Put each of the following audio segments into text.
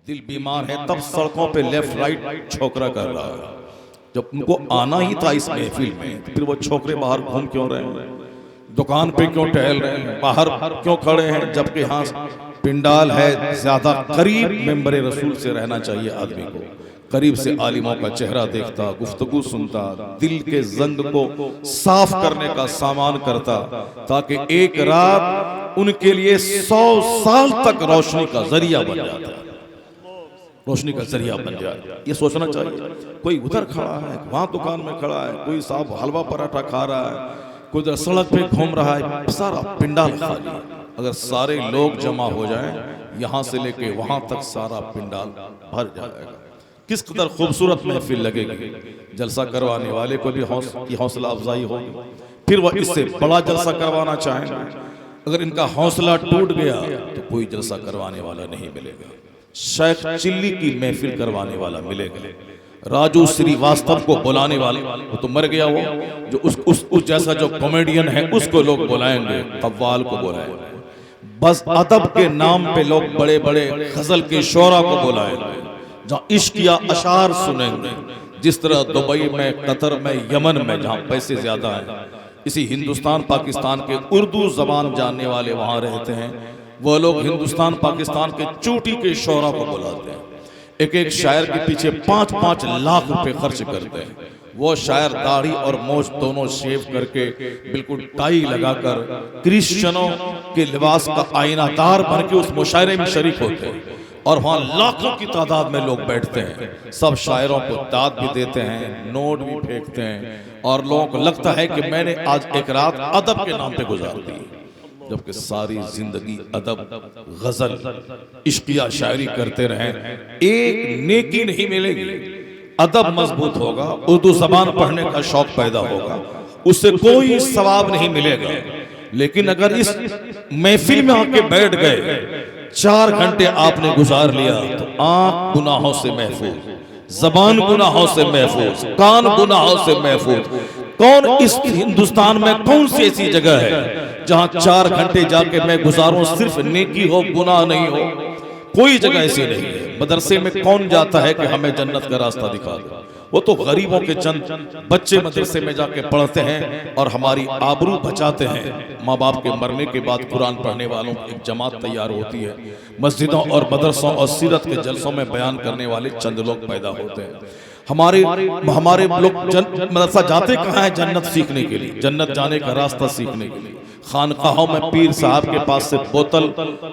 दिल बीमार है तब सड़कों पे लेफ्ट राइट छोकरा कर रहा है। जब उनको आना ही था इस महफिल में, फिर वो छोकरे बाहर घूम क्यों रहे हैं, दुकान पे क्यों टहल रहे हैं, बाहर क्यों खड़े हैं, जबकि यहाँ पिंडाल है। ज्यादा करीब मेंबर रसूल से रहना चाहिए आदमी को, करीब से आलिमों का चेहरा देखता, गुफ्तगू सुनता, दिल के जंग को साफ करने का सामान करता, ताकि एक रात उनके लिए 100 साल तक रोशनी का जरिया बन जाता, रोशनी का जरिया बन जाए। ये सोचना चाहिए। कोई उधर खड़ा है, वहां दुकान में खड़ा है, कोई साहब हलवा पराठा खा रहा है, कोई उधर सड़क पे घूम रहा है, सारा पिंडाल खाली। अगर सारे लोग जमा हो जाएं, यहाँ से लेके वहां तक सारा पिंडाल भर जाएगा। किस कदर खूबसूरत महफिल लगेगी। जलसा करवाने वाले को भी हौसला अफजाई होगी, फिर वह इससे बड़ा जलसा करवाना चाहेंगे। अगर इनका हौसला टूट गया तो कोई जलसा करवाने वाला नहीं मिलेगा। शेख चिल्ली की महफिल करवाने वाला मिलेगा, राजू श्रीवास्तव को बुलाने वाले, वो तो मर गया, वो जो उस जैसा जो कॉमेडियन है उसको लोग बुलाएंगे, कव्वाल को बुलाएंगे। बस अदब के नाम पे लोग बड़े बड़े गजल के शोरा को बुलाएंगे, जहाँ इश्क या अशार सुनेंगे। जिस तरह दुबई में, कतर में, यमन में जहाँ पैसे ज्यादा हैं, इसी हिंदुस्तान पाकिस्तान के उर्दू जबान जानने वाले वहां रहते हैं, वो लोग हिंदुस्तान पाकिस्तान के चोटी के शोरा को बुलाते हैं। एक एक शायर के पीछे 5-5 लाख रुपए खर्च करते हैं। वो शायर दाढ़ी और मोछ दोनों शेव करके बिल्कुल टाई लगाकर क्रिश्चियनों के लिबास का आईनादार बन के उस मुशायरे में शरीक होते हैं, और वहाँ लाखों की तादाद में लोग बैठते हैं। सब शायरों को दाद भी देते हैं, नोट भी फेंकते हैं, और लोगों को लगता है कि मैंने आज एक रात अदब के नाम पे गुजार दी, जबकि सारी जिंदगी अदब, गजल, इश्किया शायरी करते रहे, एक नेकी नहीं मिलेगी। अदब मजबूत होगा, उर्दू जबान पढ़ने का शौक पैदा होगा, उससे कोई सवाब नहीं मिलेगा। लेकिन अगर इस महफिल में आके बैठ गए, 4 घंटे आपने गुजार लिया, तो आंख गुनाहों से महफूज, जबान गुनाहों से महफूज, कान गुनाहों से महफूज। कौन इस हिंदुस्तान में कौन सी ऐसी जगह है जहां 4 घंटे जाके मैं गुजारूं, सिर्फ नेकी हो, गुनाह नहीं हो? कोई जगह ऐसी नहीं है। मदरसे में कौन जाता है कि हमें जन्नत का रास्ता दिखा दे? वो तो गरीबों के चंद बच्चे मदरसे में जाके पढ़ते हैं और हमारी आबरू बचाते हैं। माँ बाप के मरने के बाद कुरान पढ़ने वालों की एक जमात तैयार होती है। मस्जिदों और मदरसों और सीरत के जलसों में बयान करने वाले चंद लोग पैदा होते हैं। हमारे लोग मदरसा जाते कहाँ है? जन्नत सीखने के लिए, जन्नत जाने का रास्ता सीखने के लिए। खानकाहों में पीर साहब के पास से बोतल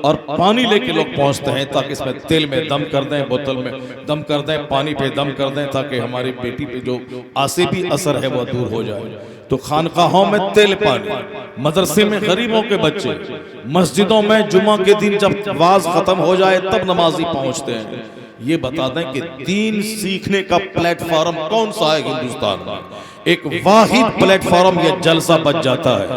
और पानी लेके लोग पहुंचते हैं, ताकि इसमें तेल में दम कर दें, बोतल में दम कर दें, पानी पे दम कर दें, ताकि हमारी बेटी पे जो आसिफी असर है वो दूर हो जाए। तो खानकाहों में तेल पानी, मदरसे में गरीबों के बच्चे, मस्जिदों में जुमा के दिन जब वाज खत्म हो जाए तब नमाजी पहुंचते हैं। ये बता दें कि दीन सीखने का प्लेटफॉर्म कौन सा है हिंदुस्तान में? एक वाहिद प्लेटफॉर्म ये जलसा बच जाता है,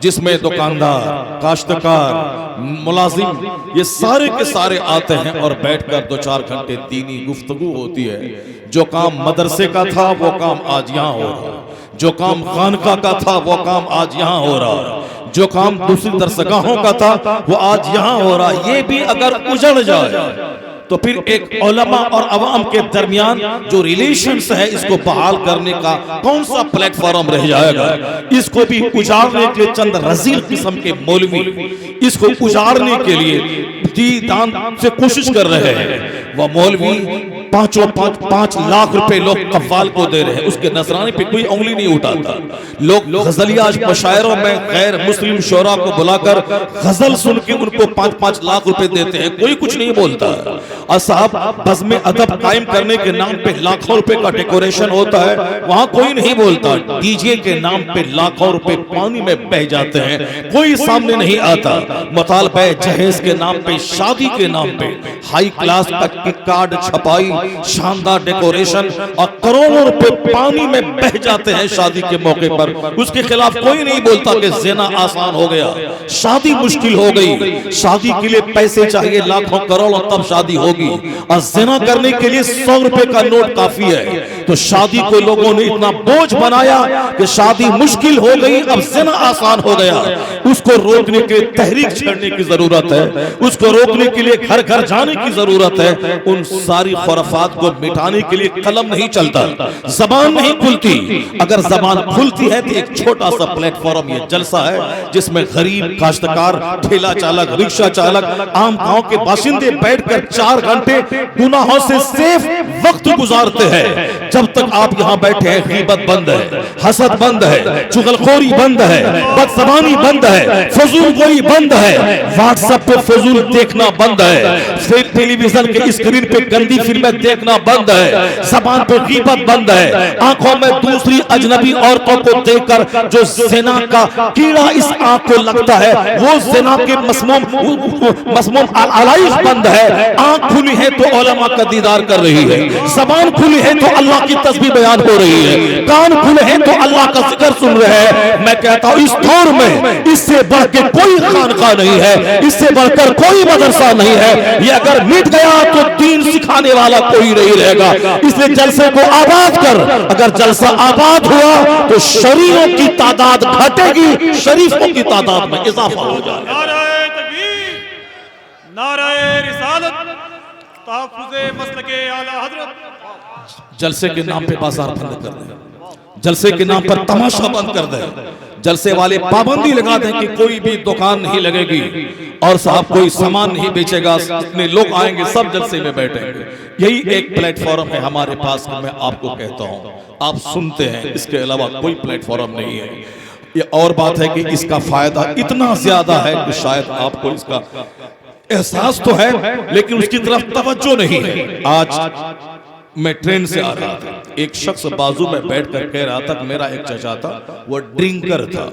जिसमें दुकानदार, काश्तकार, मुलाजिम, ये सारे के सारे आते हैं और बैठकर 2-4 घंटे दीनी गुफ्तगू होती है। जो काम मदरसे का था वो काम आज यहाँ हो रहा है, जो काम खानका का था वो काम आज यहाँ हो रहा है, जो काम दूसरी दरसगाहों का था वो आज यहाँ हो रहा है। ये भी अगर उजड़ जाए तो फिर एक उलमा और अवाम के दरमियान जो रिलेशंस है, इसको बहाल करने का कौन सा प्लेटफॉर्म रह जाएगा? इसको भी उजाड़ने के चंद रजील किस्म के मौलवी इसको उजाड़ने के लिए जी दान से कोशिश कर रहे हैं। वह मौलवी 5 लाख रुपए लोग कव्वाल को दे रहे हैं, उसके नजराने पे कोई उंगली नहीं उठाता। लोग गजलिया मुशायरों में गैर मुस्लिम शोरा को बुलाकर गजल सुन के उनको 5-5 लाख रुपए देते हैं, कोई कुछ नहीं बोलता। और साहब बज़्म अदब कायम करने के नाम पे लाखों रुपए का डेकोरेशन होता है, वहां कोई नहीं बोलता। डीजे के नाम पे लाखों रुपए पानी में बह जाते हैं, कोई सामने नहीं आता। मुतालबा जहेज के नाम पे, शादी के नाम पे हाई क्लास का कार्ड छपाई, शानदार डेकोरेशन और करोड़ों रुपए पानी में बह जाते हैं शादी के मौके पर। उसके खिलाफ कोई नहीं बोलता कि ज़िना आसान हो गया, शादी मुश्किल हो गई, शादी के लिए पैसे चाहिए लाखों करोड़ों, तब शादी होगी। होगी और जिना करने के लिए 100 रुपए का नोट काफी है। तो शादी को लोगों ने इतना बोझ बनाया कि शादी मुश्किल हो गई, अब जिना आसान हो गया। उसको रोकने के लिए तहरीक छेड़ने की जरूरत है, उसको रोकने के लिए घर घर जाने की जरूरत है। उन सारी खुराफात को मिटाने के लिए कलम नहीं चलता, जबान नहीं खुलती। अगर जबान खुलती है तो एक छोटा सा प्लेटफॉर्म ये जलसा है जिसमें गरीब, काश्तकार, ठेला चालक, रिक्शा चालक, आम गांव के बाशिंदे बैठकर 4 घंटे गुनाहों से सेफ वक्त गुजारते हैं। जब तक आप यहाँ बैठे हैं गीबत बंद है, हसद बंद है, चुगलखोरी बंद है, बदज़बानी बंद है, फजूल गोई बंद है, व्हाट्सएप पे फजूल देखना बंद है, टेलीविजन के स्क्रीन पे गंदी फिल्में देखना बंद है, जबान पे गीबत बंद है, आंखों में दूसरी अजनबी औरतों को देखकर जो ज़िना का कीड़ा इस आंख को लगता है वो ज़िना के मसमूम आलाइश बंद है। आंख खुली है तो उलमा का दीदार कर रही है, जबान खुली है तो अल्लाह की तस्बीह बयान हो रही है, कान खुले हैं तो अल्लाह का जिक्र सुन रहे हैं। मैं कहता हूं इस दौर में इससे बढ़ के कोई खानका नहीं है, इससे बढ़कर कोई मदरसा नहीं है। ये अगर मिट गया तो दीन सिखाने वाला कोई नहीं रहेगा। इसलिए जलसे को आबाद कर, अगर जलसा आबाद हुआ तो शरीरों की तादाद घटेगी, शरीफों की तादाद में इजाफा हो जाएगा। नाराए तकबीर, नाराए रिसालत, ताफ़ुज़े मसलके आला हज़रत। जलसे के नाम पे बाजार बंद कर दें, जलसे के नाम पर तमाशा बंद कर दें, जलसे वाले पाबंदी लगा दें कि कोई भी दुकान नहीं लगेगी और साहब कोई सामान नहीं बेचेगा, इतने लोग आएंगे सब जलसे में बैठेंगे। यही एक प्लेटफॉर्म है हमारे पास, मैं आपको कहता हूँ, आप सुनते हैं, इसके अलावा कोई प्लेटफॉर्म नहीं है। ये और बात है कि इसका फायदा इतना ज्यादा है कि शायद आपको इसका एहसास तो है लेकिन उसकी तरफ तवज्जो नहीं है। आज मैं ट्रेन से आ रहा था, एक शख्स बाजू में बैठकर कह रहा था कि मेरा एक चचा था, वो ड्रिंकर था।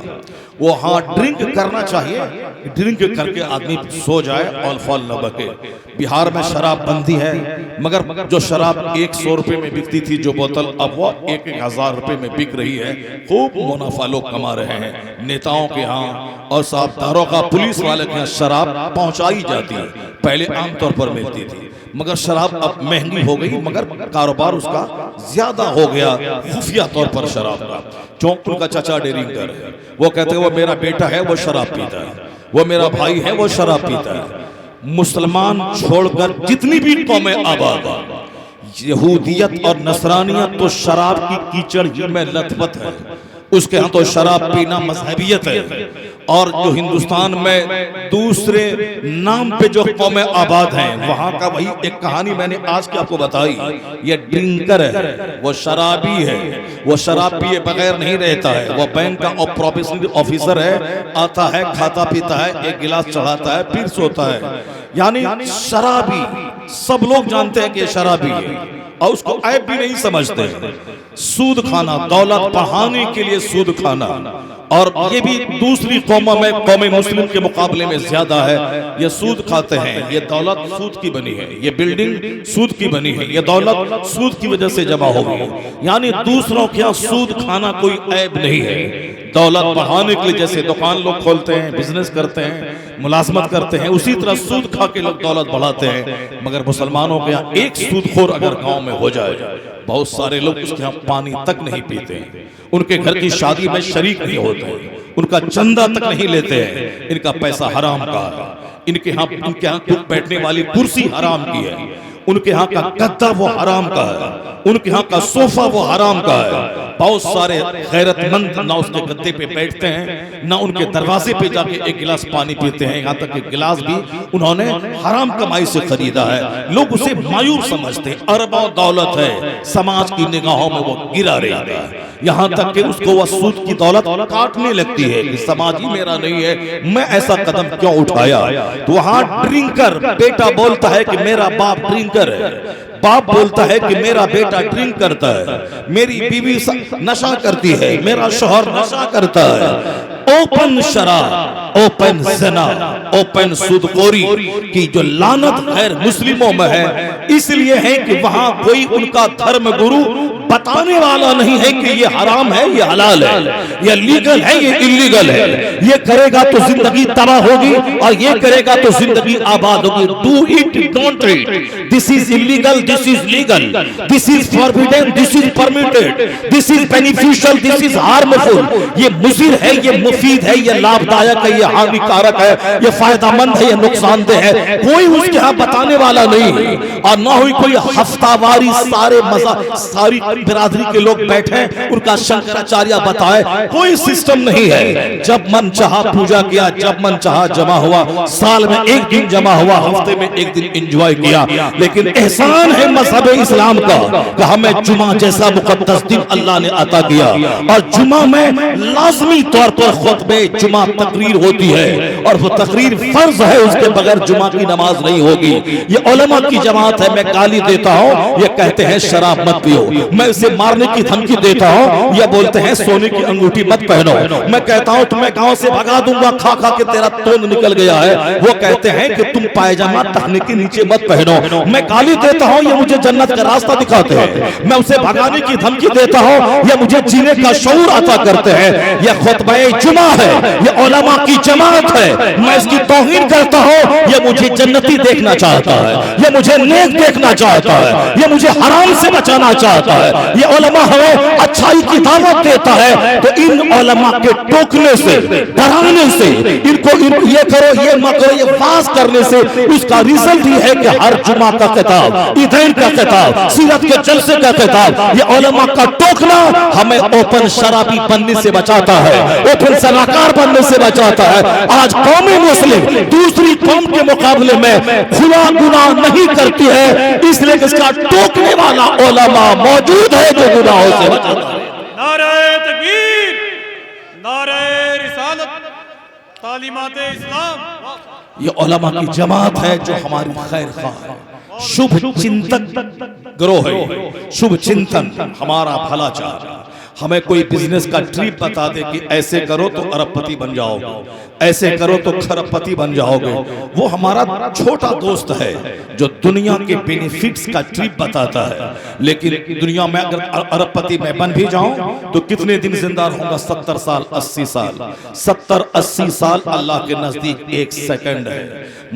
वो हाँ ड्रिंक करना चाहिए, ड्रिंक करके आदमी सो जाए और फल न बके। बिहार में शराब बंदी है, मगर जो शराब 100 रुपए में बिकती थी जो बोतल, अब वो 1,000 रुपए में बिक रही है। खूब मुनाफा लोग कमा रहे हैं। नेताओं के यहाँ और साहब दारोगा पुलिस वाले के यहाँ शराब पहुंचाई जाती है, पहले आमतौर पर मिलती थी, मगर शराब अब महंगी हो गई, मगर कारोबार उसका ज्यादा हो गया खुफिया तौर पर शराब का। चौंक उनका चचा ड्रिंकर है, वो कहते हैं वो मेरा बेटा है वो शराब पीता है, वो मेरा भाई है वो शराब पीता है। मुसलमान छोड़कर जितनी भी कौमें आबाद है, यहूदियत और नसरानियत तो शराब की कीचड़ ही में लथपथ है। उसके यहाँ तो शराब पीना मजहबियत है। और जो हिंदुस्तान में दूसरे नाम पे जो कौमें आबाद हैं, वहां का वही एक कहानी मैंने आज की आपको बताई। ये ड्रिंकर है, वो शराबी है, वो शराब पिए बगैर नहीं रहता है। वो बैंक का प्रोबेशनरी ऑफिसर है, आता है, खाता पीता है, एक गिलास चढ़ाता है, फिर सोता है। यानी शराबी, सब लोग जानते हैं कि शराबी है और उसको ऐब भी नहीं समझते। सूद खाना, दौलत बढ़ाने के लिए सूद खाना, और ये भी दूसरी कौमों में, कौम मुस्लिम के मुकाबले में ज्यादा है। ये सूद खाते हैं, ये दौलत सूद की बनी है, ये बिल्डिंग सूद की बनी है, ये दौलत सूद की वजह से जमा हो गई। यानी दूसरों के यहाँ सूद खाना कोई ऐब नहीं है। दौलत बढ़ाने के लिए जैसे दुकान लोग खोलते हैं, बिजनेस करते हैं, मुलाजमत करते हैं, उसी तरह सूद खा के लोग दौलत बढ़ाते हैं। मगर मुसलमानों के यहाँ एक सूदखोर अगर गांव में हो जाए, बहुत सारे लोग उसके यहाँ पानी तक नहीं पीते हैं, उनके घर की शादी में शरीक नहीं होते, उनका चंदा तक नहीं लेते हैं। इनका पैसा हराम का है, इनके यहाँ बैठने वाली कुर्सी हराम की है, उनके यहाँ का गद्दा वो हराम का है, उनके यहाँ का सोफा वो हराम का है। बहुत सारे गैरतमंद ना उसके गद्दे पे बैठते हैं, ना उनके दरवाजे पे जाके एक गिलास पानी पीते हैं। यहाँ तक कि गिलास भी उन्होंने हराम कमाई से खरीदा है। लोग उसे मायूब समझते हैं, अरबों दौलत है, समाज की निगाहों में वो गिरा रहता है। यहाँ तक कि उसको वह सूद की दौलत काटने लगती है कि समाज ही मेरा नहीं है, मैं ऐसा कदम क्यों उठाया। तो वहाँ ड्रिंकर बेटा बोलता है कि मेरा बाप ड्रिंकर है, बाप बोलता है कि मेरा बेटा ड्रिंक करता है, मेरी बीवी नशा करती है, मेरा शौहर नशा करता है। ओपन शराब, ओपन ज़िना, ओपन सूदखोरी की जो लानत गैर मुस्लिमों में है, इसलिए है कि वहां कोई उनका धर्म गुरु बताने वाला नहीं है कि ये हराम है, ये हलाल है, ये लीगल है, ये इलीगल है। ये करेगा तो जिंदगी तबाह होगी और ये करेगा तो जिंदगी आबाद होगी। Do it, don't it, this is illegal, this is legal, this is forbidden, this is permitted, this is beneficial, this is harmful. ये मुफीद है, ये मुफीद है, ये लाभदायक है, ये हानिकारक है, ये फायदेमंद है, ये नुकसानदेह है। कोई उसके यहाँ बताने वाला नहीं है और ना ही कोई हफ्तावारी सारी बिरादरी के लोग बैठे उनका शंकराचार्य बताए, कोई सिस्टम नहीं है। जब मन चाहा पूजा किया, जब मन चाहा जमा हुआ, साल में एक दिन जमा हुआ, हफ्ते में एक दिन एंजॉय किया। लेकिन एहसान है मजहब इस्लाम का कि हमें जुमा जैसा मुकद्दस दिन अल्लाह ने अता किया और जुमा में लाजमी तौर पर खुतबे जुमा तकरीर होती है और वो तकरीर फर्ज है, उसके बगैर जुमा की नमाज नहीं होगी। ये उलमा की जमात है, मैं गाली देता हूँ, ये कहते हैं शराब मत पियो, मैं इसे मारने की धमकी देता हूँ, ये बोलते हैं सोने की अंगूठी मत पहनो, मैं कहता हूँ तुम्हें गांव से भगा दूंगा, खा खा के तेरा तोंद निकल गया है, वो कहते हैं कि तुम पायजामा टखने के नीचे मत पहनो, मैं गाली देता हूँ, ये मुझे जन्नत का रास्ता दिखाते हैं, मैं उसे भगाने की धमकी देता हूँ, ये मुझे जीने का शऊर अता करते हैं। यह खुतबे जुमा है, यह उलमा की जमात है, मैं इसकी तौहीन करता हूँ, ये मुझे जन्नती देखना चाहता है, ये मुझे नेक देखना चाहता है, ये मुझे हराम से बचाना चाहता है। ये उलमा हमें अच्छाई की दावत देता है, तो इन उलमा के टोकने से, डराने से, इनको ये करो, ये मत करो, ये वाज करने से उसका रिजल्ट ही है कि हर जुमा का किताब, ईदैन का किताब, सीरत के जलसे का किताब, ये उलमा का टोकना हमें ओपन शराबी बनने से बचाता है, ओपन सलाहकार बनने से बचाता है। आज कौमी मुस्लिम दूसरी कौम के मुकाबले में खुला गुनाह नहीं करती है, इसलिए इसका टोकने वाला उलमा मौजूद है जो गुनाहों से बचाता है। नारे तकबीर, नारे रिसालत, तालीमाते इस्लाम। ये उलमा की जमात है जो हमारी खैर ख्वाह है, शुभ चिंतक गिरोह है, शुभ चिंतन, हमारा भला चाह। हमें कोई बिजनेस का ट्रिप बता दे कि ऐसे करो तो अरबपति बन जाओगे, ऐसे करो तो खरबपति बन जाओगे, वो हमारा छोटा दोस्त है जो दुनिया के बेनिफिट्स का ट्रिप बताता है। लेकिन दुनिया में अगर अरबपति मैं बन भी जाऊं तो कितने दिन जिंदा रहूंगा? 70 साल, 80 साल। 70-80 साल अल्लाह के नजदीक एक सेकंड है।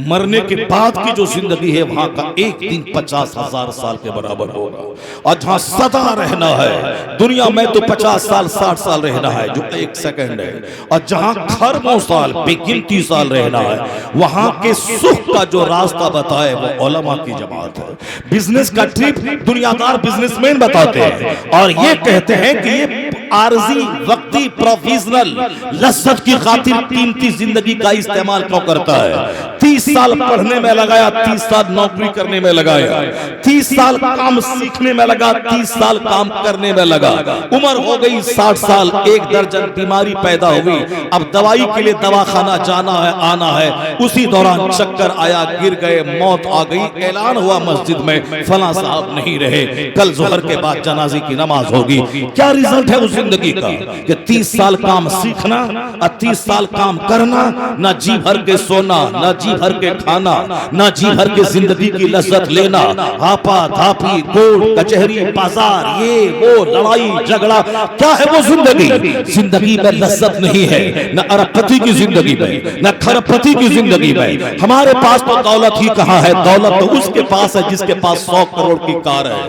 मरने के बाद की जो जिंदगी है वहां का एक दिन 50,000 साल के बराबर होगा। और जहां सदा रहना है दुनिया में तो 50 साल 60 साल रहना है जो एक सेकंड है, और जहां खरबों साल बेगिनती साल रहना है वहां के सुख का जो रास्ता बताए वो उलमा की जमात है। बिजनेस का ट्रिप दुनियादार बिजनेसमैन बताते हैं और ये कहते हैं कि ये आरजी वक्ती प्रोविजनल लज्जत की खातिर कीमती जिंदगी का इस्तेमाल क्यों करता है? 30 साल पढ़ने में लगाया, 30 साल नौकरी करने में लगाया, 30 साल काम सीखने में लगा, 30 साल काम करने में लगा, उम्र हो गई 60 साल, 1 दर्जन बीमारी पैदा हुई, अब दवाई के लिए दवाखाना जाना है, आना है, उसी दौरान चक्कर आया, गिर गए, मौत आ गई, ऐलान हुआ मस्जिद में फला साहब नहीं रहे, कल जोहर के बाद जनाजे की नमाज होगी। क्या रिजल्ट है उस जिंदगी का कि 30 साल काम सीखना और 30 साल काम करना, ना जी भर के सोना, ना जी भर के खाना, ना जी भर के जिंदगी की लज्जत लेना, हापा धापी, कोर्ट कचहरी बाजार, ये वो लड़ाई झगड़ा, क्या है वो जिंदगी? जिंदगी में लज्जत नहीं है, न अरबपति की जिंदगी में, न खरबपति की जिंदगी में। हमारे पास तो दौलत ही कहाँ है? दौलत तो उसके पास है जिसके पास 100 करोड़ की कार है,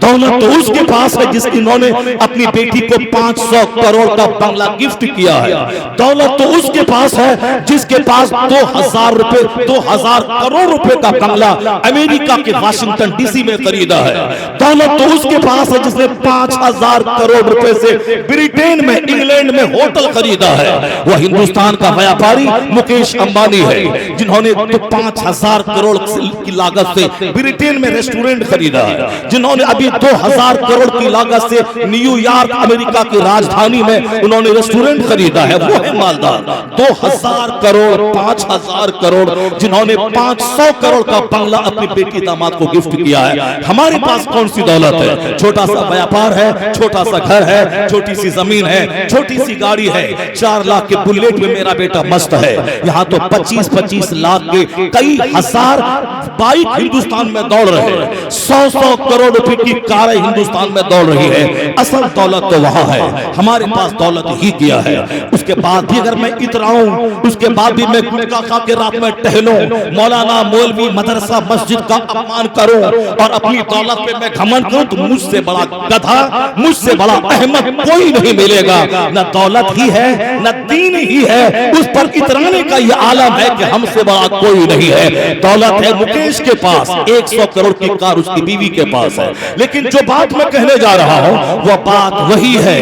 दौलत तो उसके पास है जिन्होंने अपनी बेटी को 500 करोड़ का बंगला गिफ्ट किया है, दौलत तो उसके पास है जिसके पास 2000 करोड़ रुपए का बंगला अमेरिका के वाशिंगटन डीसी में खरीदा है, दौलत तो उसके पास है जिसने 5000 करोड़ रुपए से ब्रिटेन में, इंग्लैंड में होटल खरीदा है। वह हिंदुस्तान का व्यापारी मुकेश अंबानी है जिन्होंने तो 5000 करोड़ की लागत से ब्रिटेन में रेस्टोरेंट खरीदा है, जिन्होंने अभी 2000 करोड़ की लागत से न्यूयॉर्क अमेरिका की राजधानी में उन्होंने रेस्टोरेंट खरीदा है। वो है मालदार। 2000 करोड़, 5000 करोड़ जिन्होंने 500 करोड़ का बंगला अपनी बेटी दामाद को गिफ्ट किया है। हमारे पास कौन सी दौलत है? छोटा सा व्यापार है, छोटा सा घर है, छोटी सी जमीन है, छोटी सी गाड़ी है, 4 लाख के बुलेट में मेरा बेटा मस्त है। यहाँ तो 25-25 लाख के कई हजार बाइक हिंदुस्तान में दौड़ रहे हैं, 100-100 करोड़ रुपए की कारें हिंदुस्तान में दौड़ रही है। असल दौलत तो वहां है, हमारे पास दौलत ही किया है। उसके बाद भी अगर मैं इतराऊं, उसके बाद भी मैं गुटखा खा के रात में टहलूं, मौलाना मौलवी मदरसा मस्जिद का अपमान करूं और अपनी दौलत पे मैं घमंड करूं, तो मुझसे बड़ा गधा, मुझसे बड़ा अहमक कोई नहीं मिलेगा। न दौलत ही है, न दीन ही है, उस पर इतराने का यह आलम है कि हमसे बड़ा कोई नहीं है। दौलत है मुकेश के पास, 100 करोड़ की कार उसकी बीवी के पास है। लेकिन जो बात मैं कहने जा रहा हूं वह बात वही है,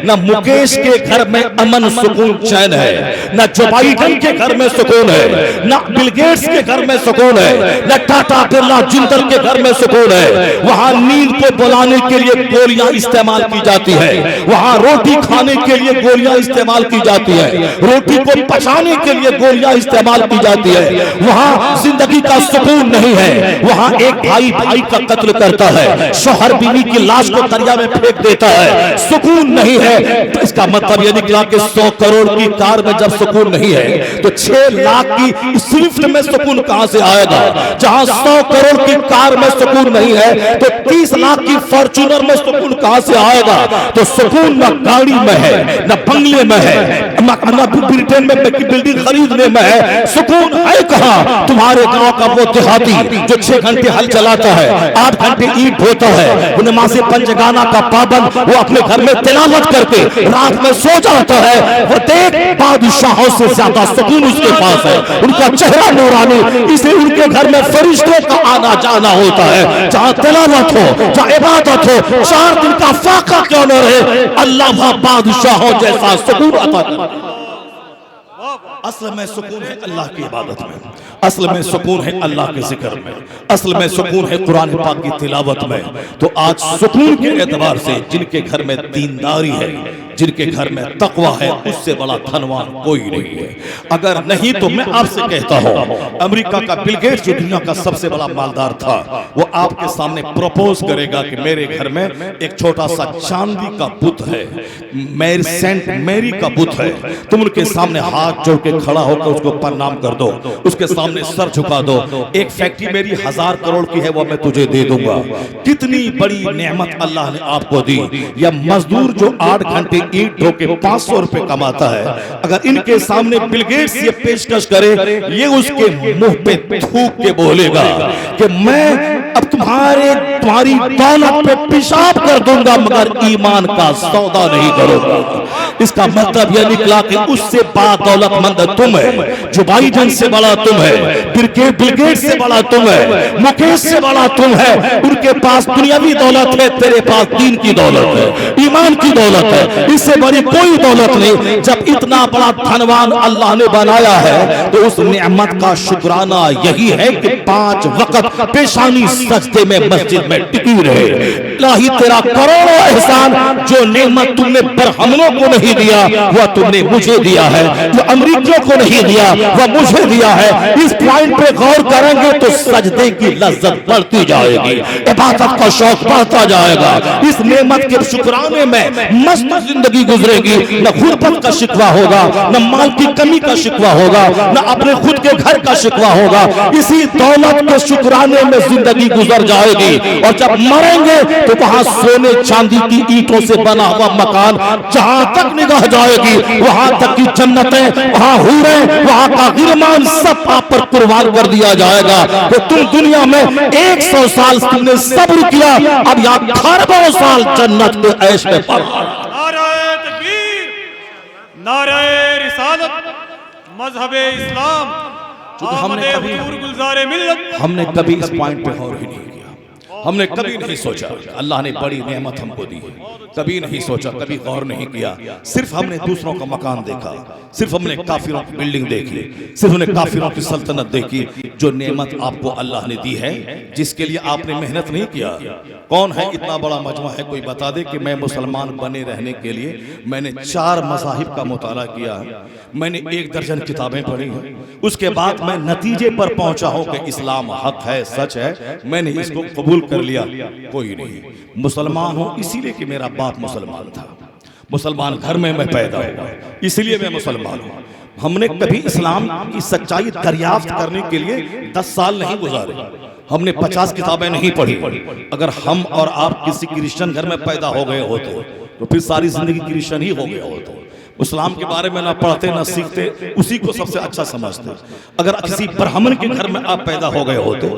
न मुकेश के घर में अमन सुकून चैन है, न जो बाइडन के घर में सुकून है, न बिल गेट्स के घर में सुकून है, न टाटा बिरला जिंदल के घर में सुकून है। वहां नींद को बुलाने के लिए गोलियां इस्तेमाल की जाती है, वहां रोटी खाने के लिए गोलियां इस्तेमाल की जाती है, रोटी को पचाने के लिए गोलियां इस्तेमाल की जाती है। वहां जिंदगी का सुकून नहीं है, वहां एक भाई भाई का कत्ल करता है, शौहर बीवी की लाश को दरिया में फेंक देता है, सुकून नहीं है। तो इसका मतलब यह निकला कि 100 करोड़ की कार में जब सुकून नहीं है तो 6 लाख की स्विफ्ट में सुकून कहां से आएगा? जहां 100 करोड़ की कार में सुकून नहीं है तो 30 लाख की फॉर्च्यूनर में सुकून कहां से आएगा? तो सुकून न गाड़ी में है, न बंगले में है, न ब्रिटेन में बिल्डिंग खरीदने में है। सुकून है कहां? तुम्हारे गांव का वो देहाती जो 6 घंटे हल चलाता है, 8 घंटे ईंट ढोता है, नमाज़े पंजगाना का पाबंद, वो अपने घर में तिलावत करके रात में सो जाता है। वो देख बादशाहों से ज्यादा सुकून उसके पास है, उनका चेहरा नूरानी, इसलिए उनके घर में फरिश्तों का आना जाना होता है। जहां तिलावत हो, जहां इबादत हो, 4 दिन का फाका क्यों न रहे, अल्लाह बादशाहों जैसा सुकून अता करे। असल में सुकून है अल्लाह की इबादत में, असल में सुकून है अल्लाह के जिक्र में, असल में सुकून है कुरान पाक की तिलावत में। तो आज सुकून के एतबार से जिनके घर में दीनदारी है, जिनके घर में तकवा है, उससे बड़ा धनवान कोई नहीं है। अगर नहीं तो मैं आपसे कहता हूं, अमेरिका का बिल गेट्स जो दुनिया का सबसे बड़ा मालदार था, वो आपके सामने प्रपोज करेगा कि मेरे घर में एक छोटा सा चांदी का बुत है, मेरी सेंट मैरी का बुत है, तुम उनके सामने हाथ जोड़ के खड़ा होकर उसको प्रणाम कर दो, उसके सामने सर झुका दो। एक फैक्ट्री मेरी 1000 करोड़ की है, वो मैं तुझे दे दूंगा। कितनी बड़ी नेमत अल्लाह ने आपको दी। या मजदूर जो 8 घंटे ईंट ढो के 500 रुपए कमाता है, अगर इनके सामने बिल गेट्स ये पेशकश करे, ये उसके मुंह पे थूक के बोलेगा कि मैं अब तुम्हारी दौलत पे पेशाब कर दूंगा मगर ईमान का सौदा नहीं करूंगा। इसका मतलब यह निकला कि उससे बादौलतमंद तुम है, जो बाइडन से बड़ा तुम है, बिल गेट्स से बड़ा तुम है, मुकेश से बड़ा तुम है। उनके पास दुनियावी दौलत है, तेरे पास दीन की दौलत है, ईमान की दौलत है, इससे बड़ी कोई दौलत नहीं। जब इतना बड़ा धनवान अल्लाह ने बनाया है तो उस नेमत का शुक्राना यही है कि 5 वक्त पेशानी सजदे में मस्जिद में टिकी रहे। इलाही तेरा करोड़ों एहसान, जो नेमत तुमने बरहमनों को नहीं दिया वह तुमने मुझे दिया है, जो अमरीकियों को नहीं दिया वह मुझे दिया है। इस पॉइंट पे गौर करेंगे तो सजदे की लज्जत बढ़ती जाएगी, इबादत का शौक बढ़ता जाएगा। इस नेमत के शुक्राने में मस्त जिंदगी गुजरेगी, न गुर्बत का शिकवा होगा, न माल की कमी का शिकवा होगा, न अपने खुद के घर का शिकवा होगा। इसी दौलत के शुक्राने में जिंदगी गुजर जाएगी और जब मरेंगे तो वहां सोने चांदी की ईंटों से बना हुआ मकान, जहां तक निगाह जाएगी वहां तक की जन्नतें, वहां हूरें, वहां का गिरमान सब आप पर कुर्बान कर दिया जाएगा। तो तुम दुनिया में 100 साल तुमने सब्र किया, अब यहाँ खरबों साल जन्नत के ऐश में पड़ा। नारे तकबीर, नारे रिसालत, मजहबे इस्लाम, हमने कभी इस पॉइंट पे गौर ही नहीं किया। हमने कभी नहीं सोचा अल्लाह ने बड़ी नेमत हमको दी है, कभी नहीं सोचा, कभी गौर नहीं किया। सिर्फ हमने दूसरों का मकान देखा, सिर्फ हमने काफिरों की बिल्डिंग देखी, सिर्फ हमने काफिरों की सल्तनत देखी। जो नेमत आपको अल्लाह ने दी है, जिसके लिए आपने मेहनत नहीं किया। कौन है इतना बड़ा मजमा है, कोई बता दे कि मैं मुसलमान बने रहने के लिए मैंने 4 मज़ाहिब का मुताला किया है, मैंने 1 दर्जन किताबें पढ़ी हैं, उसके बाद मैं नतीजे पर पहुंचा हूं कि इस्लाम हक है, सच है, मैंने इसको कबूल कर लिया। कोई नहीं, मुसलमान हूं इसीलिए कि मेरा बाप मुसलमान था, मुसलमान घर में मैं पैदा हुआ, इसलिए मैं मुसलमान हूं। हमने कभी इस्लाम की सच्चाई दरियाफ्त करने के लिए 10 साल नहीं गुजारे, हमने 50 किताबें नहीं पढ़ी। अगर हम और आप किसी क्रिश्चियन घर में पैदा हो गए होते तो फिर सारी जिंदगी क्रिश्चियन ही हो गया होता। इस्लाम के बारे में ना पढ़ते ना सीखते, उसी को सबसे अच्छा समझते। अगर किसी ब्राह्मण के घर में आप पैदा हो गए होते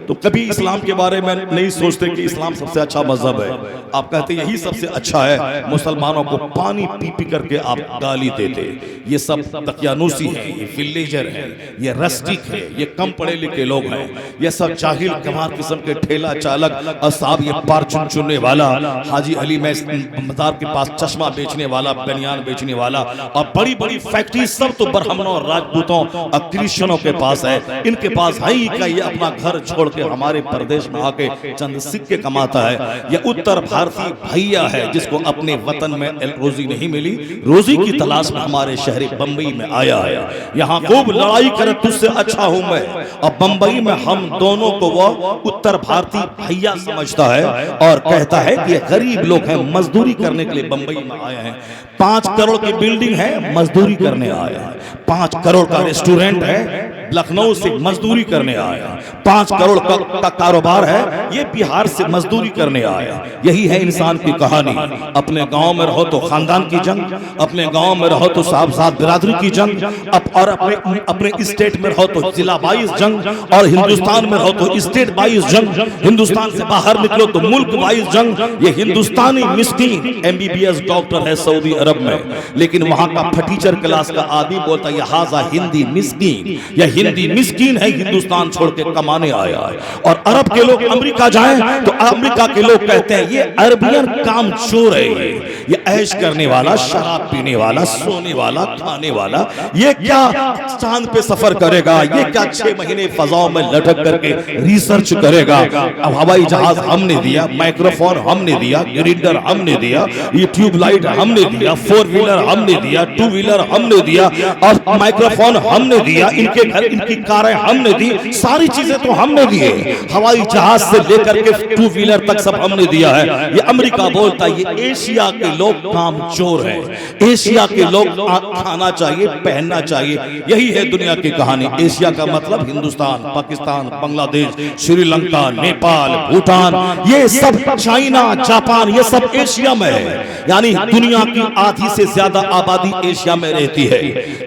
तो कभी इस्लाम के बारे में नहीं सोचते कि इस्लाम सबसे अच्छा मजहब है। आप कहते यही सबसे अच्छा है, मुसलमानों को पानी पी पी करके आप गाली देते। ये सब तकियानूसी है, ये विलेजर है, ये रस्टिक है, ये कम पढ़े लिखे लोग हैं, ये सब जाहिल कमार किस्म के ठेला चालक और साहब ये पार चुनने वाला, हाजी अली मजार के पास चश्मा बेचने वाला, बनियान बेचने वाला, और बड़ी बड़ी फैक्ट्री सब तो ब्राह्मणों, राजपूतों और क्रिश्चियनों के पास है। इनके पास है ही क्या, ये अपना घर छोड़ के हमारे प्रदेश में आके चंद सिक्के कमाता है। ये उत्तर भारतीय भैया है जिसको अपने वतन में रोजी नहीं मिली, रोजी की तलाश में हमारे शहर बंबई में आया है। यहाँ खूब लड़ाई करे तुझसे अच्छा हूं मैं, और बंबई में हम दोनों को वो उत्तर भारतीय भैया समझता है और कहता है कि ये गरीब लोग हैं, मजदूरी करने के लिए बंबई में आए हैं। 5 करोड़ की बिल्डिंग है, मजदूरी करने आया है। 5 करोड़ का रेस्टोरेंट है, लखनऊ से मजदूरी करने आया। 5 करोड़ का कारोबार है, ये बिहार से मजदूरी करने आया। यही है इंसान की कहानी। अपने गांव में रहो तो खानदान की जंग, अपने गांव में रहो तो साहब बिरादरी की जंग, और अपने स्टेट में रहो तो जिला वाइज जंग, और हिंदुस्तान में रहो तो स्टेट वाइज जंग, हिंदुस्तान से बाहर निकलो तो मुल्क वाइज जंग। ये हिंदुस्तानी मिस्कीन MBBS डॉक्टर है सऊदी अरब में, लेकिन वहां का फटीचर क्लास का आदमी बोलता है हाजा हिंदी मिस्कीन, यह हिंदी मिस्कीन है, हिंदुस्तान छोड़ के कमाने आया है। और अरब के लोग अमेरिका जाएं तो अमेरिका के लोग कहते हैं ये अरबियन काम चोर है, ये ऐश करने वाला, शराब पीने वाला, सोने वाला, खाने वाला, ये क्या चांद पे सफर करेगा, ये क्या 6 महीने फजाओं में लटक करके रिसर्च करेगा। अब हवाई जहाज हमने दिया, माइक्रोफोन हमने दिया, ग्राइंडर हमने दिया, ये ट्यूबलाइट हमने दिया, 4 व्हीलर हमने दिया, 2 व्हीलर हमने दिया, और माइक्रोफोन हमने दिया, इनके घर इनकी कारें हमने दी, सारी चीजें तो हमने दिए। हवाई जहाज से लेकर के 2 व्हीलर तक सब हमने दिया है। ये अमेरिका बोलता है ये एशिया के लोग काम चोर हैं, एशिया के लोग खाना चाहिए, पहनना चाहिए। यही है दुनिया की कहानी। एशिया का मतलब हिंदुस्तान, पाकिस्तान, बांग्लादेश, श्रीलंका, नेपाल, भूटान, ये सब चाइना, जापान, ये सब एशिया में है। यानी दुनिया की आधी से ज्यादा आबादी एशिया में रहती है।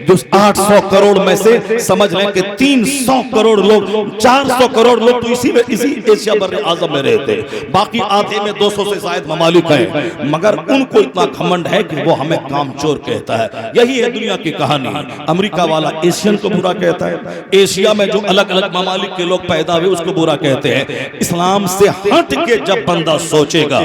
जो 800 करोड़ में से समझ लें कि 300 करोड़ लोग, 400 करोड़ लोग तो इसी एशिया बर्रे आज़म में रहते हैं। बाकी आधे में 200 से शायद ममालिक हैं, मगर उनको इतना घमंड है कि वो हमें कामचोर कहता है। यही है दुनिया की कहानी। अमेरिका वाला एशियन को बुरा कहता है, एशिया में जो अलग अलग ममालिक के लोग पैदा हुए उसको बुरा कहते हैं। इस्लाम से हट के जब बंदा सोचेगा,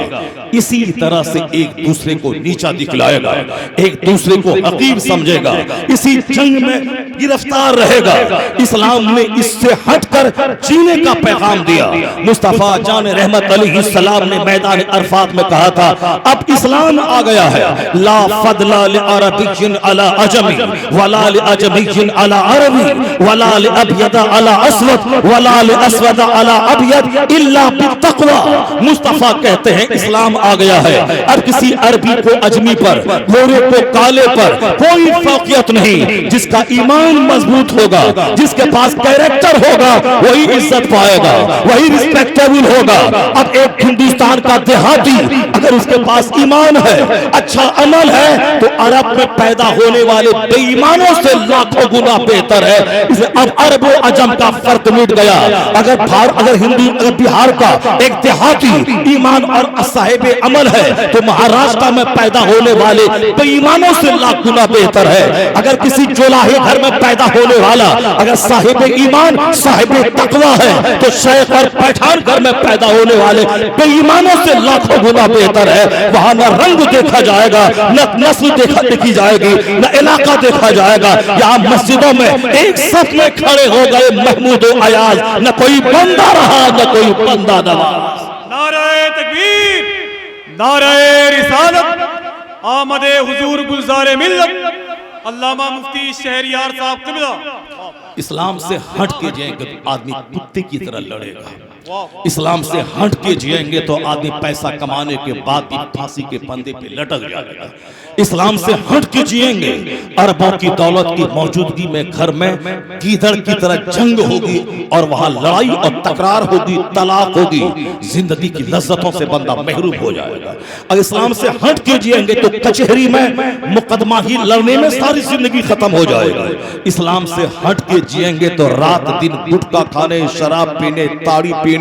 इसी तरह से एक दूसरे को नीचा दिखलाएगा, एक दूसरे को हकीर समझेगा, इसी जंग में गिरफ्तार रहेगा। इस्लाम ने इससे हटकर जीने का पैगाम दिया। मुस्तफा जान रहमत अलैहिस्सलाम ने मैदान अरफात में कहा था, अब इस्लाम आ गया है, ला फदला लिअरबिय्यिन अला अजमी वला लिअजमिय्यिन अला अरबी वला लिअबयद अला अस्वद वला लिअस्वद अला अबयद इल्ला बित्तक़वा। मुस्तफा कहते हैं इस्लाम आ गया है, अब किसी अरबी को अजमी पर, गोरे को काले पर कोई फौकियत नहीं। जिसका ईमान मजबूत होगा, जिसके पास कैरेक्टर होगा, वही इज्जत पाएगा, वही रिस्पेक्टेबल होगा। अब एक हिंदुस्तान का देहाती अगर उसके पास ईमान है, है, अच्छा अमल है, तो अरब में पैदा होने वाले बेईमानों से लाखों गुना बेहतर है। इसलिए अब अरब और अजम का फर्क मिट गया। अगर हिंदू अगर बिहार का एक देहाती ईमान और साहिब अमल है, तो महाराष्ट्र में पैदा होने वाले बेईमानों से लाख गुना बेहतर है। अगर किसी चोलाही घर में पैदा होने वाला अगर साहिब ईमान साहिब तकवा है, तो शेख और पठान घर में पैदा होने वाले बेईमानों से लाखों गुना बेहतर है। वहां न रंग देखा जाएगा, न नस्ल देखी जाएगी, न इलाका देखा जाएगा। यहाँ मस्जिदों में एक साथ में खड़े हो गए महमूद और अयाज, न कोई बंदा रहा न कोई बंदा नवाज। नारे तकबीर, नारे रिसालत, आमदे हुजूर गुलजारे मिल्लत अल्लामा मुफ्ती शहरियार साहब क़िबला। इस्लाम से हट के जिएंगे तो आदमी कुत्ते की तरह लड़ेगा। इस्लाम से हट के जिएंगे तो आदमी पैसा कमाने के बाद भी फांसी के फंदे पे लटक जाएगा। इस्लाम से हट के जिएंगे, अरबों की दौलत की मौजूदगी में घर में गीदड़ की तरह जंग होगी और वहां लड़ाई और तकरार होगी, तलाक होगी, जिंदगी की लज्जतों से बंदा महरूम हो जाएगा। अगर इस्लाम से हट के जिएंगे तो कचहरी में मुकदमा ही लड़ने में सारी जिंदगी खत्म हो जाएगा। इस्लाम से हट के जिएंगे तो रात दिन गुटखा खाने, शराब पीने, ताड़ी पीने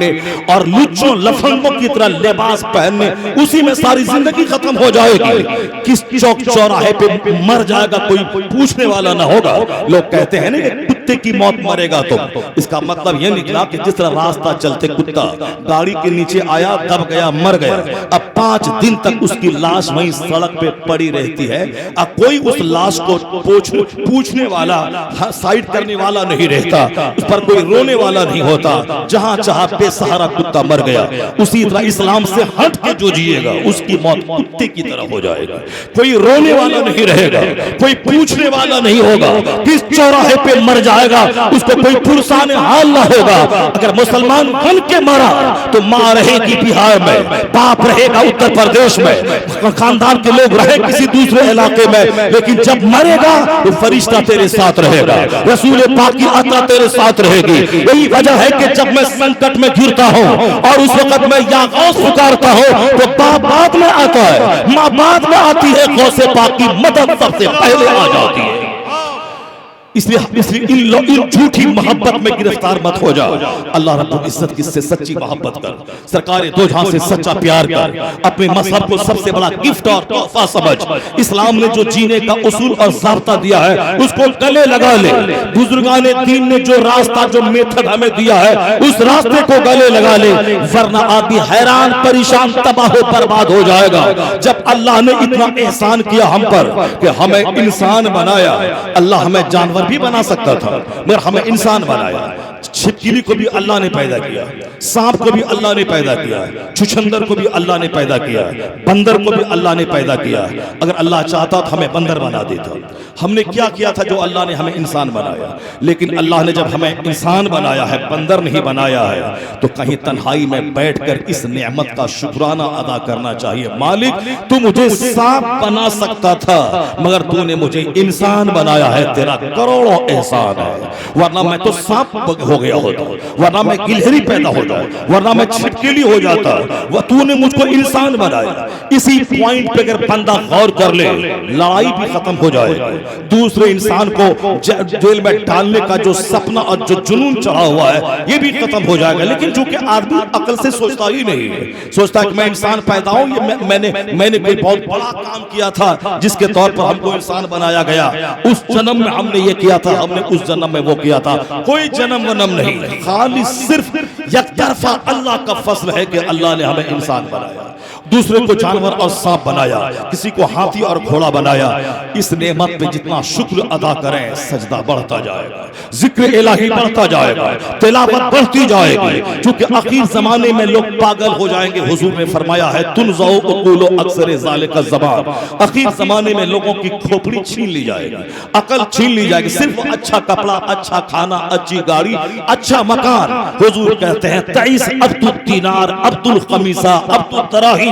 और लुच्चों लफंगों की तरह लिबास पहनने, उसी में सारी जिंदगी खत्म हो जाएगी। किस चौक चौराहे पे मर जाएगा कोई पूछने वाला ना होगा। लोग कहते हैं ना कि कुत्ते की मौत मरेगा, तो इसका मतलब यह निकला कि जिस तरह रास्ता चलते कुत्ता गाड़ी के नीचे आया, दब गया, मर गया, अब 5 दिन तक उसकी लाश वहीं सड़क पे पड़ी रहती है। अब कोई उस लाश को पूछने वाला, साइड करने वाला नहीं रहता, उस पर कोई रोने वाला नहीं होता। जहां चाहा बेसहारा कुत्ता मर गया। उसी तरह इस्लाम से हट के जो जिएगा उसकी मौत कुत्ते की तरह हो जाएगा। कोई रोने वाला नहीं रहेगा, कोई पूछने वाला नहीं होगा, किस चौराहे पे मर जाएगा उसको कोई पुरसाने हाल ना होगा। अगर मुसलमान बन के मरा तो माँ रहेगी बिहार में, बाप रहेगा उत्तर प्रदेश में, खानदान के लोग रहे किसी दूसरे इलाके में, लेकिन जब मरेगा तो फरिश्ता तेरे साथ रहेगा, रसूल पाक की अता तेरे साथ रहेगी। यही वजह है कि जब मैं संकट में घिरता हूँ और उस वक्त मैं या गौस पुकारता हूँ तो बाप बाद में आता है, माँ बाद में आती है, गौसे पाक की मदद सबसे पहले आ जाती है। इसलिए इन झूठी मोहब्बत में गिरफ्तार मत हो जाओ। अल्लाह रब्बुल इज्जत से सच्ची मोहब्बत कर, सरकार दो जहां से सच्चा प्यार कर, अपने मजहब को सबसे बड़ा गिफ्ट और तोहफा समझ। इस्लाम ने जो जीने का उसूल और ज़ाब्ता दिया है उसको गले लगा ले। बुजुर्गाने दीन ने जो रास्ता, जो मेथड हमें दिया है उस रास्ते को गले लगा ले, वरना आदमी हैरान, परेशान, तबाह बर्बाद हो जाएगा। जब अल्लाह ने इतना एहसान किया हम पर कि हमें इंसान बनाया, अल्लाह हमें जानवर भी बना सकता था मगर हमें इंसान बनाया। छिपकली को भी अल्लाह ने पैदा किया, सांप को भी अल्लाह ने पैदा किया, छुछंदर को भी अल्लाह ने पैदा किया, बंदर को भी अल्लाह ने पैदा किया। अगर अल्लाह चाहता तो हमें बंदर बना देता। हमने क्या किया था जो अल्लाह ने हमें इंसान बनाया, लेकिन अल्लाह ने जब हमें इंसान बनाया है, बंदर नहीं बनाया है, तो कहीं तन्हाई में बैठकर इस नेमत का शुक्राना अदा करना चाहिए। मालिक तू मुझे सांप बना सकता था मगर तूने मुझे इंसान बनाया है, तेरा करोड़ों एहसान है। वरना मैं तो सांप हो गया होता, वरना मैं गिलहरी पैदा हो जाता, वरना मैं छिपकली हो जाता, वह तूने मुझको इंसान बनाया। इसी पॉइंट पे अगर बंदा गौर कर ले, लड़ाई भी खत्म हो जाएगा। दूसरे इंसान को जेल में डालने का जो सपना और जो जुनून चढ़ा हुआ है ये भी खत्म हो जाएगा। लेकिन जो कि आदमी अकल से सोचता ही नहीं है, सोचता है कि मैं इंसान पैदा हूं, ये मैंने कोई बहुत बड़ा काम किया था जिसके तौर पर हमको इंसान बनाया गया। उस जन्म में हमने ये किया था, हमने उस जन्म में वो किया था। कोई जन्म वनम नहीं, खाली सिर्फ यकतरफा अल्लाह का फजल है कि अल्लाह ने हमें इंसान बनाया, दूसरे को जानवर और सांप बनाया, किसी को हाथी और घोड़ा बनाया। इस नेमत पे जितना शुक्र अदा करें सजदा बढ़ता जाएगा, जिक्र इलाही बढ़ता जाएगा, तिलावत बढ़ती जाएगी। क्योंकि आखिर जमाने में लोग पागल हो जाएंगे। हुजूर ने फरमाया है तुनज़ौ उक़ूलु अक्सर ज़ालिका ज़मान, आखिर जमाने में लोगों की खोपड़ी छीन ली जाएगी, अकल छीन ली जाएगी। सिर्फ अच्छा कपड़ा, अच्छा खाना, अच्छी गाड़ी, अच्छा मकान। हुजूर कहते हैं तईस अब्दुल दीनार अब्दुल खमीसा अब्दुल दराही,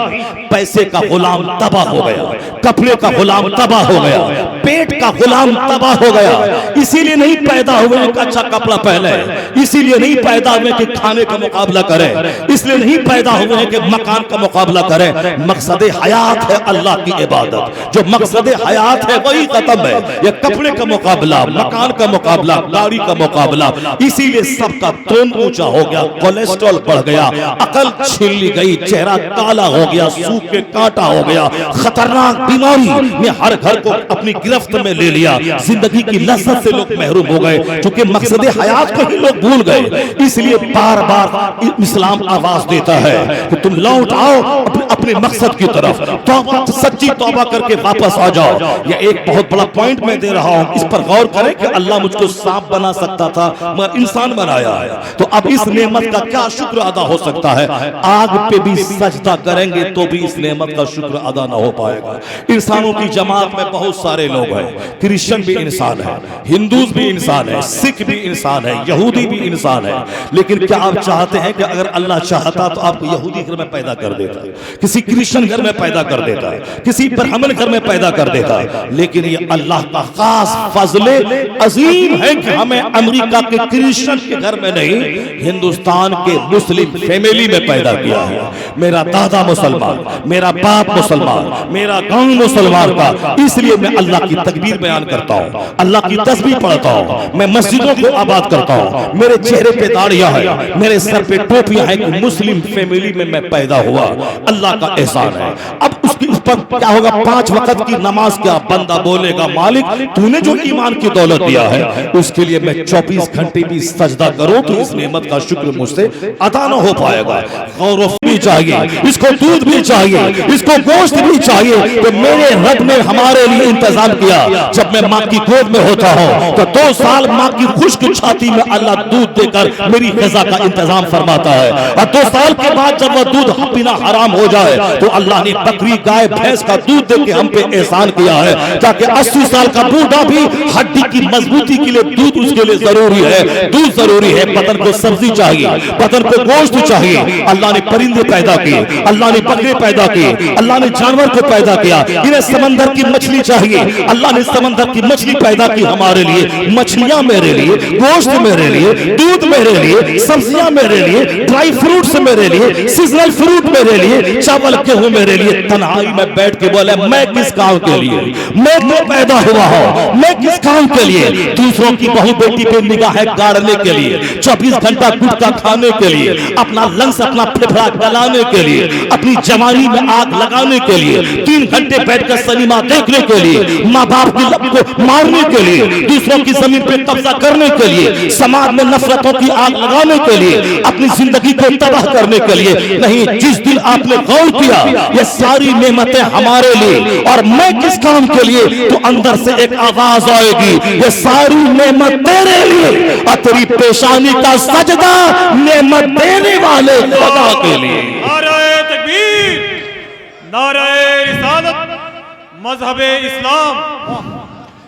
पैसे का गुलाम तबाह हो गया, कपड़े का गुलाम तबाह हो गया, पेट का गुलाम तबाह हो गया। इसीलिए नहीं पैदा हुए कि अच्छा कपड़ा पहने, इसीलिए नहीं पैदा हुए कि खाने का मुकाबला करें, इसलिए नहीं पैदा हुए हैं कि मकान का मुकाबला करें। मकसद हयात है अल्लाह की इबादत, जो मकसद हयात है वही खत्म है। ये कपड़े का मुकाबला, मकान का मुकाबला, गाड़ी का मुकाबला, इसीलिए सबका टोन ऊंचा हो गया, कोलेस्ट्रॉल बढ़ गया, अकल छीन ली गई, चेहरा काला हो गया, सूख के कांटा हो गया, खतरनाक बीमारी ने हर घर को अपनी गिरफ्त में ले लिया। जिंदगी की लज्जत से लोग महरूम हो गए, क्योंकि मकसद हयात को ही लोग भूल गए। इसलिए बार बार इस्लाम आवाज देता है कि तुम लौट आओ अपने मकसद की तरफ, तौबा, सच्ची तौबा करके वापस आ जाओ। यह एक बहुत बड़ा पॉइंट मैं दे रहा हूं, इस पर गौर करें कि अल्लाह मुझको सांप बना सकता था मगर इंसान बनाया है, तो अब इस नेमत का क्या शुक्र अदा हो सकता है? आग पे भी सजदा करेंगे तो भी इस नेमत का शुक्र अदा ना हो पाएगा। इंसानों की जमात में बहुत सारे लोग हैं, क्रिश्चियन भी इंसान है, हिंदूज भी इंसान है, सिख भी इंसान है, यहूदी भी इंसान है। लेकिन क्या आप चाहते हैं कि अगर अल्लाह चाहता तो आपको यहूदी घर में पैदा कर देता, किसी क्रिश्चियन घर में पैदा कर देता, किसी ब्राह्मण घर में पैदा कर देता? लेकिन ये अल्लाह का खास फजले अजीम है कि हमें अमेरिका के क्रिश्चियन के घर में नहीं, हिंदुस्तान के मुस्लिम फैमिली में पैदा किया है। मेरा दादा मुसलमान, मेरा बाप मुसलमान, मेरा गांव मुसलमान का, इसलिए मैं अल्लाह की तकबीर बयान करता हूँ, अल्लाह की तस्बीह पढ़ता हूँ, मैं मस्जिदों को आबाद करता हूँ, मेरे चेहरे पे दाढ़ियां हैं, मेरे सर पे टोपियां हैं कि मुस्लिम फैमिली में मैं पैदा हुआ। अल्लाह का एहसान है। अब उसकी उस पर क्या होगा? 5 वक्त की नमाज क्या बंदा बोलेगा, मालिक तूने जो ईमान की दौलत दिया है उसके लिए मैं 24 घंटे भी सजदा करूं तो इस नेमत का शुक्र मुझसे अदा न हो पाएगा। गौरव भी चाहिए, इसको दूध भी चाहिए, इसको गोश्त भी चाहिए। तो मेरे रब ने हमारे लिए इंतजाम किया। जब मैं माँ की गोद में होता हूँ तो 2 साल माँ की खुश्क छाती में अल्लाह दूध देकर मेरी ग़िज़ा का इंतजाम फरमाता है, और 2 साल के बाद जब वह दूध पीना हराम हो जाए तो अल्लाह ने बकरी, गाय, भैंस का दूध देके हम पे एहसान किया है, ताकि 80 साल का बूढ़ा भी हड्डी की मजबूती के लिए दूध उसके लिए जरूरी है, दूध जरूरी है। बदन को सब्जी चाहिए, बदन को गोश्त चाहिए। अल्लाह ने परिंदे पैदा किए, अल्लाह ने बकरे पैदा किए, अल्लाह ने जानवर को पैदा किया। इन्हें समंदर की मछली चाहिए, अल्लाह ने समंदर की मछली पैदा की हमारे लिए। मछलियां मेरे लिए, गोश्त मेरे लिए, दूध मेरे लिए, सब्जियां मेरे लिए, ड्राई फ्रूट्स मेरे लिए, सीजनल फ्रूट मेरे लिए, चावल गेहूं मेरे लिए। तन्हाई में बैठ के बोले मैं किस काम के लिए, मैं तो पैदा हुआ हूं, मैं किस काम के लिए? दूसरों की बहू बेटी पे निगाहें गाड़ने के लिए, 24 घंटा गुटखा खाने के लिए, अपना लंग्स, अपना फेफड़ा गलाने के लिए, अपनी जवानी में आग लगाने के लिए, 3 घंटे बैठकर सिनेमा देखने के लिए, माँ बाप की लब को मारने के लिए, दूसरों की जमीन पे कब्जा करने के लिए, समाज में नफरतों की आग लगाने के लिए, अपनी जिंदगी को तबाह करने के लिए नहीं। जिस दिन आपने गौर किया ये सारी नेमतें हमारे लिए और मैं किस काम के लिए, तो अंदर से एक आवाज आएगी, ये सारी नेमत तेरे लिए और तेरी पेशानी का सजदा नेमत देने वाले खुदा के लिए। नारे तकबीर, नारे रिसालत, मजहबे इस्लाम।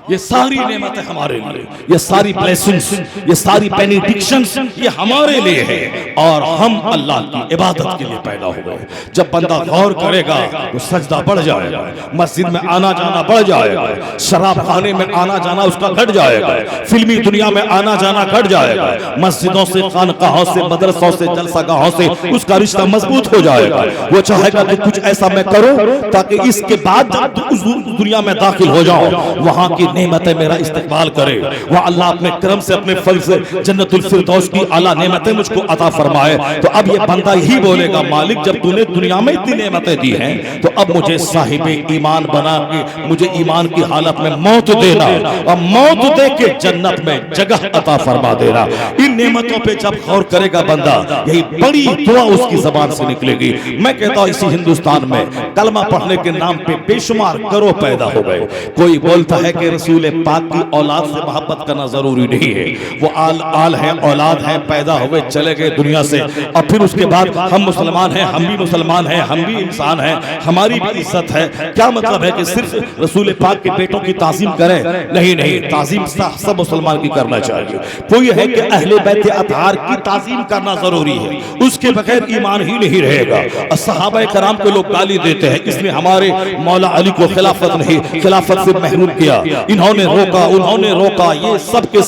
ये सारी नेमतें हमारे लिए, ये सारी ब्लेसिंग्स, ये सारी बेनिडिक्शंस ये हमारे लिए है, और हम अल्लाह की इबादत के लिए पैदा हुए। जब बंदा गौर करेगा तो सजदा बढ़ जाएगा, मस्जिद में आना जाना बढ़ जाएगा, शराब खाने में आना जाना उसका घट जाएगा, फिल्मी दुनिया में आना जाना घट जाएगा, मस्जिदों से, खानकाहों से, मदरसों से, जलसागाहों से उसका रिश्ता मजबूत हो जाएगा। वो चाहेगा कि कुछ ऐसा मैं करूं ताकि इसके बाद जब उस दुनिया में दाखिल हो जाऊं वहां की नेमतें मेरा इस्तेमाल करे, वह अल्लाह अपने करम से, अपने फल से जन्नतुल फिरदौस की आला नेमतें मुझको अता फरमाए। तो अब ये बंदा ही बोलेगा, मालिक जब तूने दुनिया में इतनी नेमतें दी हैं तो अब मुझे साहिबे ईमान बना के मुझे ईमान की हालत में मौत देना, और मौत दे के जन्नत में जगह अता फरमा देना। इन नेमतों पे जब गौर करेगा बंदा, यही बड़ी दुआ उसकी जबान से निकलेगी। मैं कहता हूं इसी हिंदुस्तान में कलमा पढ़ने के नाम पे बेशुमार करो पैदा हो गए। कोई बोलता है कि रसूल पाक की औलाद से मोहब्बत करना जरूरी नहीं है। वो आल है, औलाद है, पैदा हुए चले गए दुनिया से, और फिर उसके बाद हम मुसलमान हैं, हम भी मुसलमान हैं, हम भी इंसान हैं, हमारी भी इज्जत है। क्या मतलब है कि सिर्फ रसूल पाक के बेटों की ताज़ीम करें? नहीं नहीं, ताज़ीम सब मुसलमान की करना चाहिए। कोई है कि अहले बैत अतहार की ताज़ीम करना जरूरी है, उसके बगैर ईमान ही नहीं रहेगा। और सहाबा कराम को लोग गाली देते हैं, इसलिए हमारे मौला अली को खिलाफत से महरूम किया, इन्होंने रोका, उन्होंने रोका। ये सब के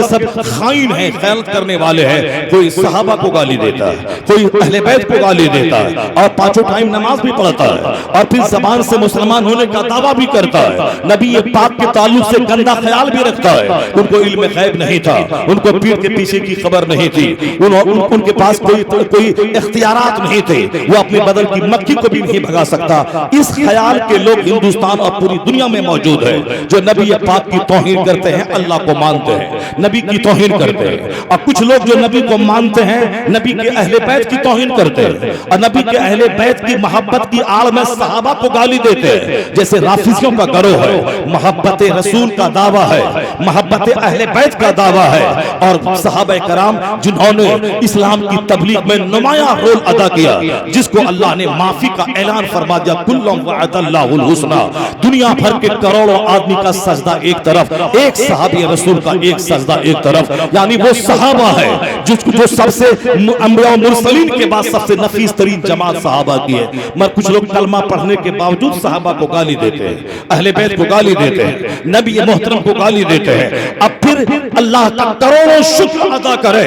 सब खाइन है, खयानत करने वाले हैं। कोई सहाबा को गाली देता है, कोई अहले बैत को गाली देता है, और पांचों टाइम नमाज भी पढ़ता है, और फिर जबान से मुसलमान होने का दावा भी करता है। नबी पाक के ताल्लुक से गंदा ख्याल भी रखता है। उनको इल्म गैब नहीं था, उनको पीठ के पीछे की खबर नहीं थी, उनके पास कोई इख्तियारात नहीं थे, वो अपने बदन की मक्खी को भी नहीं भगा सकता। इस ख्याल के लोग हिंदुस्तान और पूरी दुनिया में मौजूद है, जो नबी पाक की तौहीन करते हैं, अल्लाह को मानते हैं, नबी की तौहीन करते हैं। और कुछ लोग जो नबी को मानते हैं, नबी के अहले बैत की तौहीन करते हैं, और नबी के अहले बैत की मोहब्बत की आड़ में सहाबा को गाली देते हैं। जैसे राफिजियों का गिरोह है, मोहब्बत रसूल का दावा है, मोहब्बत अहले बैत का दावा है, और सहाबा कराम जिन्होंने इस्लाम की तबलीग में नुमाया रोल अदा किया, जिसको अल्लाह ने माफी का ऐलान फरमा दिया, कुल्लुम वअदल्लाहुल हुस्ना। दुनिया भर के करोड़ों आदमी का सजदा एक तरफ, एक सहाबी रसूल का एक सजदा एक तरफ, यानी वो सहाबा है जो सबसे अंबिया मुरसलीन के बाद सबसे नफीस तरीन जमात सहाबा की है। मगर कुछ लोग कलमा पढ़ने के बावजूद सहाबा को गाली देते हैं, अहले बैत को गाली देते हैं, नबी मोहतरम को गाली देते हैं। अब फिर अल्लाह का करोड़ों शुक्र अदा करे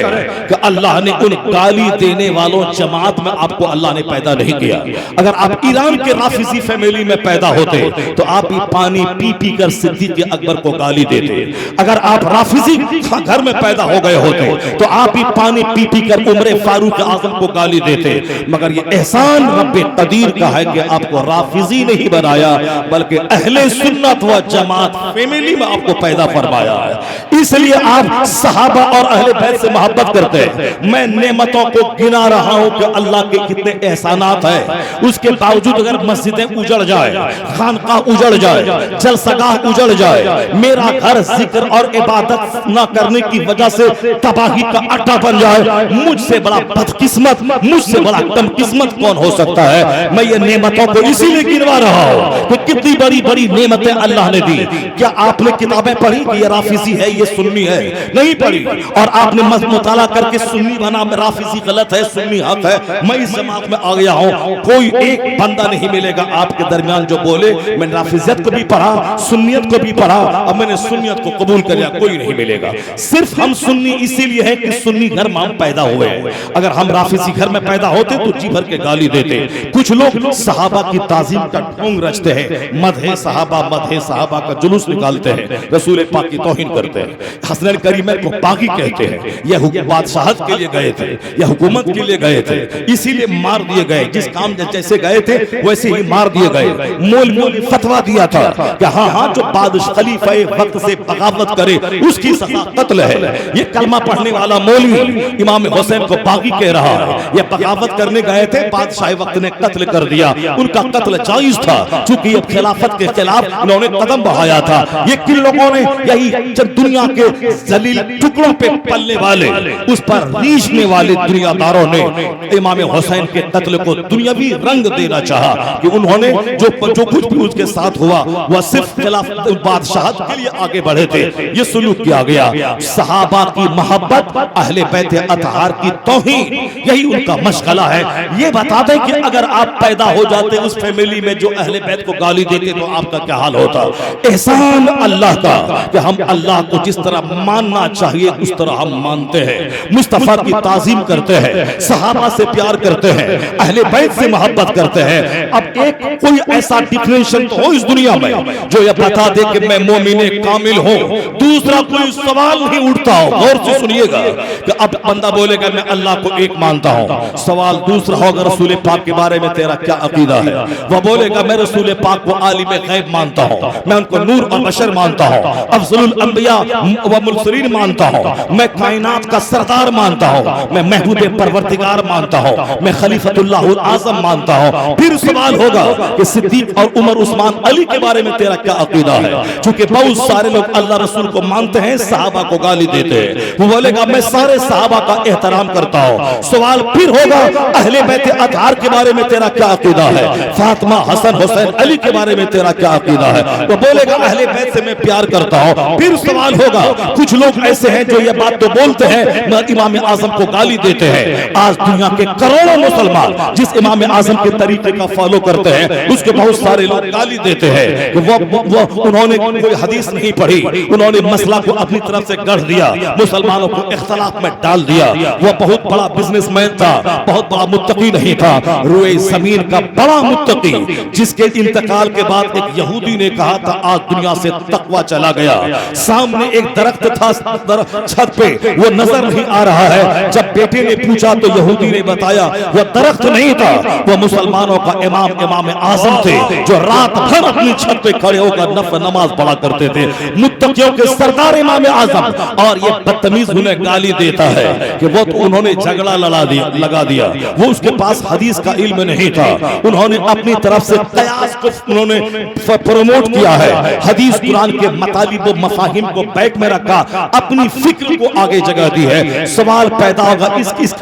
कि अल्लाह ने उन गाली देने वालों जमात में आपको अल्लाह ने पैदा नहीं किया। अगर आप ईरान के राफिजी फैमिली में पैदा होते तो आप भी पानी पी पी कर सिद्दीक़ अकबर को गाली देते। अगर आप राफिजी घर में पैदा हो गए होते तो आप भी पानी पी पी कर उमर फारूक आजम को गाली देते। मगर ये एहसान रब्बे कदीर का है कि आपको राफिजी नहीं बनाया, बल्कि अहले सुन्नत व जमात फैमिली में आपको पैदा फरमाया है। इसलिए आप सहाबा और अहले बैत से मोहब्बत करते हैं। मैं नेमतों को गिना रहा हूं कि अल्लाह के कितने एहसानात हैं। उसके बावजूद अगर मस्जिदें उजड़ जाए, खानकाह उजड़ जाए, जलसगाह उजड़ जाए, मेरा घर जिक्र और इबादत न करने की वजह से तबाही का अड्डा बन जाए, मुझसे बड़ा बदकिस्मत, मुझसे बड़ा कमकिस्मत कौन हो सकता है। मैं ये नेमतों को इसीलिए गिनवा रहा हूं कि कितनी बड़ी बड़ी नेमतें अल्लाह ने दी। क्या आपने किताबें पढ़ी कि ये राफिजी है, ये सुन्नी है? नहीं पढ़ी। और आपने मुताला करके सुन्नी बना राफिजी गलत है, सुन्नी हक है। मैं इस जमात में आ गया हूं, कोई एक बंदा नहीं मिलेगा आपके दरमियान जो बोले मैंने राफिजियत को भी पढ़ा, सुन्नियत को भी पढ़ा और मैंने सुन्नियत को कबूल कर लिया, कोई नहीं मिलेगा। सिर्फ हम सुन्नी इसीलिए है कि सुन्नी घर में हम पैदा हुए हैं। अगर हम राफिजी घर में पैदा होते तो जी भर के गाली देते। कुछ लोग सहाबा की ताजीम का ढोंग रचते हैं, मदहे सहाबा का जुलूस निकालते हैं, रसूल पाक की तौहीन करते हैं, हसनैन करीमैन को बागी कहते हैं। यह बादशाहत के लिए गए थे, यह हुकूमत के लिए गए थे, इसीलिए मार दिए गए। जिस काम जैसे गए थे वैसे ही मार दिए गए। मौलवी फतवा दिया था कि हाँ जो बादशाह खलीफा वक्त से बगावत करे उसकी सजा कत्ल है। ये कलमा पढ़ने वाला मौलवी इमाम हुसैन को बागी कह रहा है। ये बगावत करने गए थे, बादशाह वक्त ने कत्ल कर दिया। उनका कत्ल जायज था क्योंकि ये खिलाफत के खिलाफ उन्होंने कदम बढ़ाया था। ये किन लोगों ने, यही जब दुनिया के जलील टुकड़ों पे पलने वाले, उस पर रीछने वाले दुनियादारों ने इमाम हुसैन के कत्ल को दुनियावी रंग देना चाहा कि उन्होंने जो कुछ भी उसके साथ हुआ वह सिर्फ खिलाफ बादशाहत के लिए आगे बढ़े थे। ये सुलूक किया गया। सहाबा की मोहब्बत, अहले बैत अतहार की तौहीन, यही उनका मशगला है। ये बता दें कि अगर आप पैदा हो जाते उस फैमिली में जो अहले बैत को गाली देते तो आपका क्या हाल होता। एहसान अल्लाह का कि हम अल्लाह को जिस तरह मानना चाहिए उस तरह हम मानते हैं, मुस्तफा की ताजीम करते हैं, सहाबा से प्यार करते हैं, अहले बैत से मोहब्बत करते हैं। अब एक कोई ऐसा डिफरेंशिएशन तो हो इस दुनिया में जो ये बता दे कि मैं मोमिने कामिल हूं, दूसरा कोई सवाल नहीं उठता हो। गौर से सुनिएगा कि अब बंदा बोलेगा मैं अल्लाह को एक मानता हूं, सवाल दूसरा होगा रसूल पाक के बारे में तेरा क्या अकीदा है। वह बोलेगा मैं रसूल पाक को आलिम गैब मानता हूं, मैं उनको नूर और बशर मानता हूं, अफजलुल अंबिया व मुरसलीन मानता हूं, मैं कायनात का सरदार मानता हूं, मैं महबूब परवरदिगार मानता हूं, मैं खलीफतुल्लाहुल आज़म मानता हूं। फिर सवाल होगा कि सिद्दीक और उमर उस्मान अली के बारे में तेरा क्या अकीदा है। क्योंकि बहुत सारे लोग अल्लाह रसूल को मानते हैं, सहाबा को गाली देते हैं। वो बोलेगा मैं सारे सहाबा का एहतराम करता हूँ। सवाल फिर होगा अहले बैत अतहार के बारे में तेरा क्या अकीदा है, फातिमा हसन हुसैन अली के बारे में तेरा क्या अकीदा है। तो बोलेगा अहले बैत से मैं प्यार करता हूँ। फिर सवाल होगा कुछ लोग ऐसे हैं जो ये बात तो बोलते हैं मैं इमाम आजम को गाली देते हैं। आज दुनिया के करोड़ों मुसलमान जिस इमाम आजम के तरीके का फॉलो करते हैं उसके बहुत सारे लोग गाली देते हैं कि वो उन्होंने कोई हदीस नहीं पढ़ी, उन्होंने मसला को अपनी तरफ से गढ़ दिया, मुसलमानों को इख्तलाफ में डाल दिया। वो बहुत बड़ा बिजनेसमैन था, बहुत बड़ा मुत्तकी नहीं था, रुए जमीन का बड़ा मुत्तकी, जिसके इंतकाल के बाद एक यहूदी ने कहा था आज दुनिया से तकवा चला गया। सामने एक दरख्त था छत पे, वो नजर नहीं आ रहा है। जब बेटे ने पूछा तो यहूदी ने बताया वो दरख्त नहीं था, वो मुसलमानों का इमाम आजम थे जो रात भर अपनी छत पे खड़े होकर नफल नमाज पढ़ा करते थे, मुत्तकियों के सरदार इमाम आजम। और ये बदतमीज उन्हें गाली देता है कि वो तो उन्होंने झगड़ा लगा दिया, वो उसके पास हदीस का इल्म नहीं था, उन्होंने अपनी तरफ से कयास को उन्होंने प्रमोट किया है, हदीस कुरान के मतालिब व मफाहिम को बैक में रखा, अपनी फिक्र को आगे जगह दी है। सवाल पैदा होगा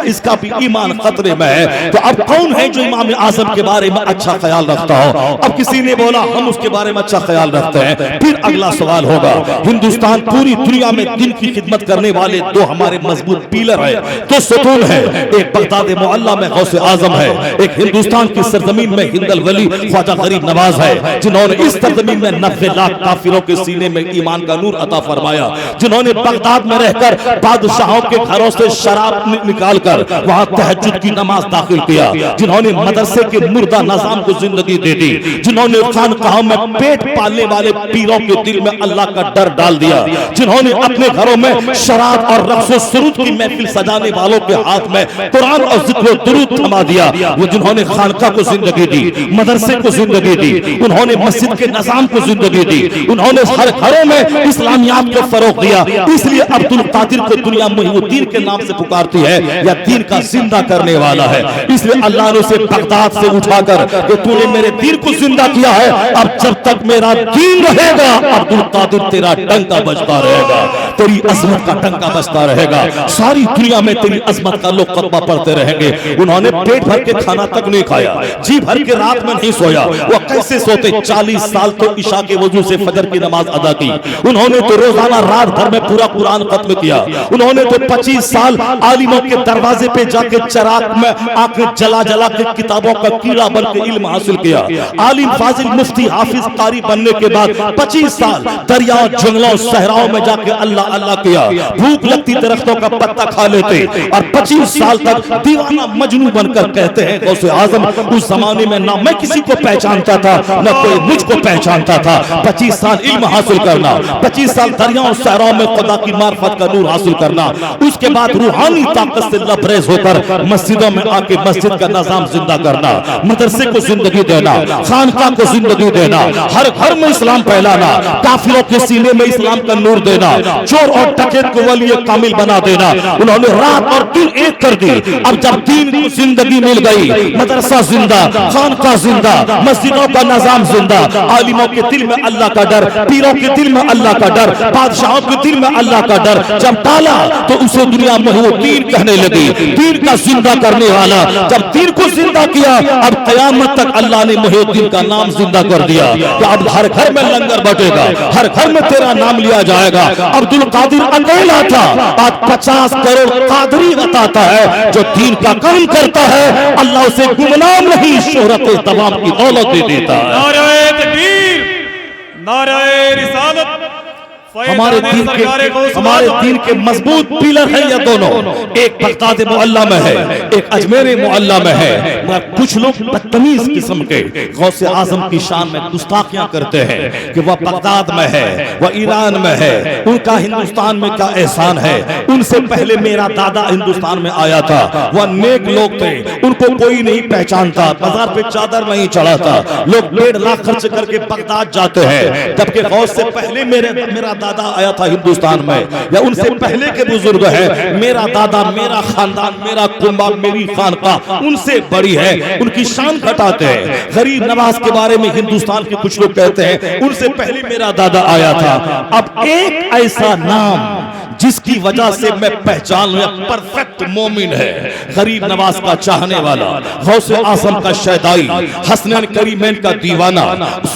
इसका भी ईमान खतरे में है। तो अब कौन है जो इमाम आजम के बारे में अच्छा ख्याल रखता हो? अब किसी ने बोला हम उसके बारे में अच्छा ख्याल रखते हैं। फिर अगला सवाल होगा हिंदुस्तान पूरी दुनिया में दिन की खिदमत करने वाले दो हमारे मजबूत पिलर है, तो सुतून है, एक बगदाद मुअल्ला में गौसे आजम है, एक हिंदुस्तान की सरजमीन में हिंदल वली ख्वाजा गरीब नवाज है, जिन्होंने इस सरजमीन में 90 लाख काफिरों के सीने में ईमान का नूर अता फरमाया, जिन्होंने बगदाद में रहकर बादशाहों के घरों से शराब निकाल कर वहां तहज्जुद की नमाज दाखिल किया, जिन्होंने मदरसे के मुर्दा निजाम को जिंदगी दे दी, जिन्होंने खानकाहों में पेट पालने वाले पीरों के दिल में अल्लाह का डर डाल दिया, जिन्होंने अपने घरों में शराब और रक्स व सुरूद की महफिल सजाने वालों के हाथ में कुरान और जिक्र व दुरूद थमा दिया, वो जिन्होंने खानका को जिंदगी दी, मदरसे को जिंदगी दी, उन्होंने मस्जिद के निजाम को जिंदगी दी, उन्होंने हर घरों में इस्लामियात को फरोग दिया। इसलिए अब्दुल कादिर को दुनिया मुहीउद्दीन के नाम से पुकारती है, या दीन का जिंदा करने वाला है। इसलिए अल्लाह ने उसे बगदाद से उठाकर कि तूने मेरे दीन को जिंदा किया है, अब जब तक मेरा दीन रहेगा अब्दुल कादिर तेरा डंका बजता रहेगा, तेरी अजमत का डंका बजता रहेगा, सारी दुनिया में तेरी अजमत का लोग खतबा पढ़ते रहेंगे। उन्होंने पेट भर के खाना तक नहीं खाया, जी भर के रात में नहीं सोया। वो कैसे सोते? 40 साल तो इशा के वजू से फजर की नमाज अदा की, उन्होंने तो रोजाना रात भर में पूरा कुरान खत्म किया, उन्होंने तो 25 साल आलिमों के दरवाजे पे जाके चराग में आंखें जला जला के किताबों का कीड़ा बन के इल्म हासिल किया। आलिम फाजिल मुफ्ती हाफिज कारी बनने के बाद 25 साल दरियाओं जंगलों सहराओं में जाके अल्लाह अल्लाह किया, भूख लगती दरख्तों का पत्ता खा लेते, और 25 साल तक दीवाना मजनू बनकर कहते हैं गौसे आजम उस जमाने में ना मैं किसी को पहचानता था न कोई मुझको पहचानता था। 25 साल इल्म हासिल करना, 25 साल दरियाओं सहराओं में खुदा की मार्फत का नूर हासिल करना, उसके बाद रूहानी ताकत से लबरेज होकर मस्जिदों में आके मस्जिद का निजाम जिंदा करना, मदरसे को जिंदगी देना, खानका को जिंदगी देना, हर घर में इस्लाम फैलाना, काफिरों के सीने में इस्लाम का नूर देना, चोर और डकैत को वली कामिल बना देना। उन्होंने रात और दिन एक कर दी। अब जब दीन को जिंदगी मिल गई, मदरसा जिंदा, खानका जिंदा, मस्जिदों का निजाम जिंदा, आलिमों के दिल में अल्लाह का डर, पीरों के दिल में अल्लाह का डर, बादशाहों के दिल में अल्लाह का डर जब डाला तो उसे दुनिया मुहीउद्दीन कहने लगी, दीन का जिंदा करने वाला। जब दीन को जिंदा किया अब कयामत तक अल्लाह ने मुहीउद्दीन का नाम जिंदा कर दिया कि अब हर घर में लंगर बटेगा, हर घर में तेरा नाम लिया जाएगा। अब्दुल कादिर अकेला था, आज 50 करोड़ कादरी बताता है जो दीन का काम करता है अल्लाह उसे गुमनाम नहीं शोहरत तमाम की दौलत दे देता है। नारे तकबीर, नारे रिसालत। हमारे दीन के मजबूत पिलर है ये दोनों, एक बगदाद मुअल्ला में है, एक अजमेर मुअल्ला में है। कुछ लोग बदतमीज किस्म के गौसे आजम की शान में गुस्ताखियां करते हैं कि वह बगदाद में है, वह ईरान में है, उनका हिंदुस्तान में क्या एहसान है, उनसे पहले मेरा दादा हिंदुस्तान में आया था, वह नेक लोग थे, उनको कोई नहीं पहचानता, बाजार पे चादर नहीं चढ़ाता, लोग 1.5 लाख खर्च करके बगदाद जाते हैं, जबकि गौस से पहले मेरा दादा आया था हिंदुस्तान में या उनसे पहले के बुजुर्ग है, मेरा दादा, मेरा खानदान, मेरा कुंबा, मेरी खानका उनसे बड़ी है, उनकी शान घटाते हैं। गरीब नवाज के बारे में हिंदुस्तान के कुछ लोग कहते हैं उनसे पहले मेरा दादा आया था। अब एक ऐसा नाम जिसकी वजह से मैं पहचान लूं परफेक्ट मोमिन है, गरीब नवाज का चाहने वाला, गौसे आजम का शहदाई, हसनैन करीमैन का दीवाना,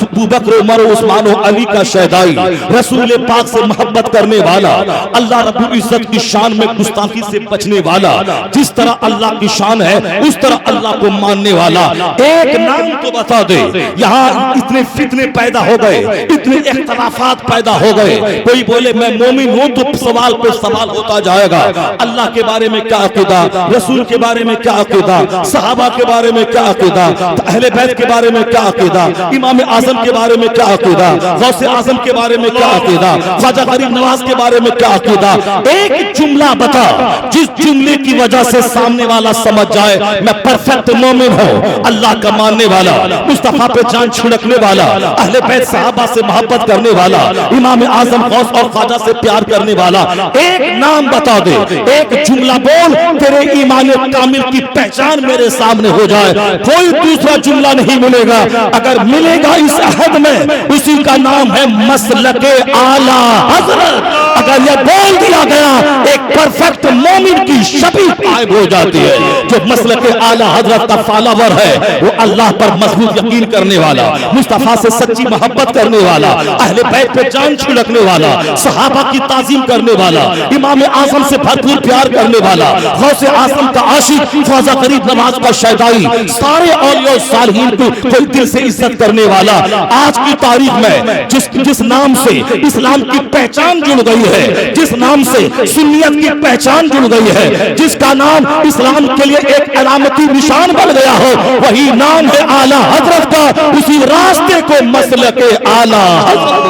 अबू बकर उमर उस्मान और अली का शहदाई, रसूल पाक से मोहब्बत करने वाला, अल्लाह रब्बुल इज्जत की शान में गुस्ताखी से बचने वाला, जिस तरह अल्लाह की शान है उस तरह अल्लाह को मानने वाला। एक नाम तो बता दे। यहाँ इतने फितने पैदा हो गए, इतने इख्तलाफात पैदा हो गए, कोई बोले मैं मोमिन हूं तो सवाल पे सवाल होता जाएगा। अल्लाह के बारे में क्या अकीदा, रसूल के बारे में क्या अकीदा, सहाबा के बारे में क्या अकीदा, अहले बैत के बारे में क्या अकीदा, इमाम आजम के बारे में क्या अकीदा, गौसे आजम के बारे में क्या अकीदा, ख्वाजा गरीब नवाज के बारे में क्या अकीदा। एक जुमला बता जिस जुमले की वजह से सामने वाला समझ जाए मैं परफेक्ट मोमिन हूं, अल्लाह का मानने वाला, मुस्तफा पे जान छिड़कने वाला, अहले बैत सहाबा से मोहब्बत करने वाला, इमाम आजम गौस और ख्वाजा से प्यार करने वाला। एक नाम बता दे, एक जुमला बोल, तेरे ईमान कामिल की पहचान मेरे सामने हो जाए। कोई दूसरा जुमला नहीं मिलेगा, अगर मिलेगा इस अहद में उसी का नाम है मसलके आला हजरत। अगर यह बोल दिया गया एक परफेक्ट मोमिन की शबी गायब हो जाती है। जो मसलके आला हजरत का फॉलोवर है वो अल्लाह पर मजबूत यकीन करने वाला, मुस्तफा से सच्ची मोहब्बत करने वाला, अहले बैत पे जान छिड़कने वाला, सहाबा की ताजीम करने वाला, इमाम आजम से भरपूर प्यार करने वाला, गौसे आजम का आशिक, ख्वाजा गरीब नवाज का शहदाई, सारे औलिया और सालिहीन को कोई दिल से इज्जत करने वाला। आज की तारीख में जिस नाम से इस्लाम की पहचान जुड़ गई है, जिस नाम से सुन्नियत की पहचान जुड़ गई है, जिसका नाम इस्लाम के लिए एक अलामती निशान बन गया हो, वही नाम है आला हजरत का। उसी रास्ते को मसलके आला हजरत।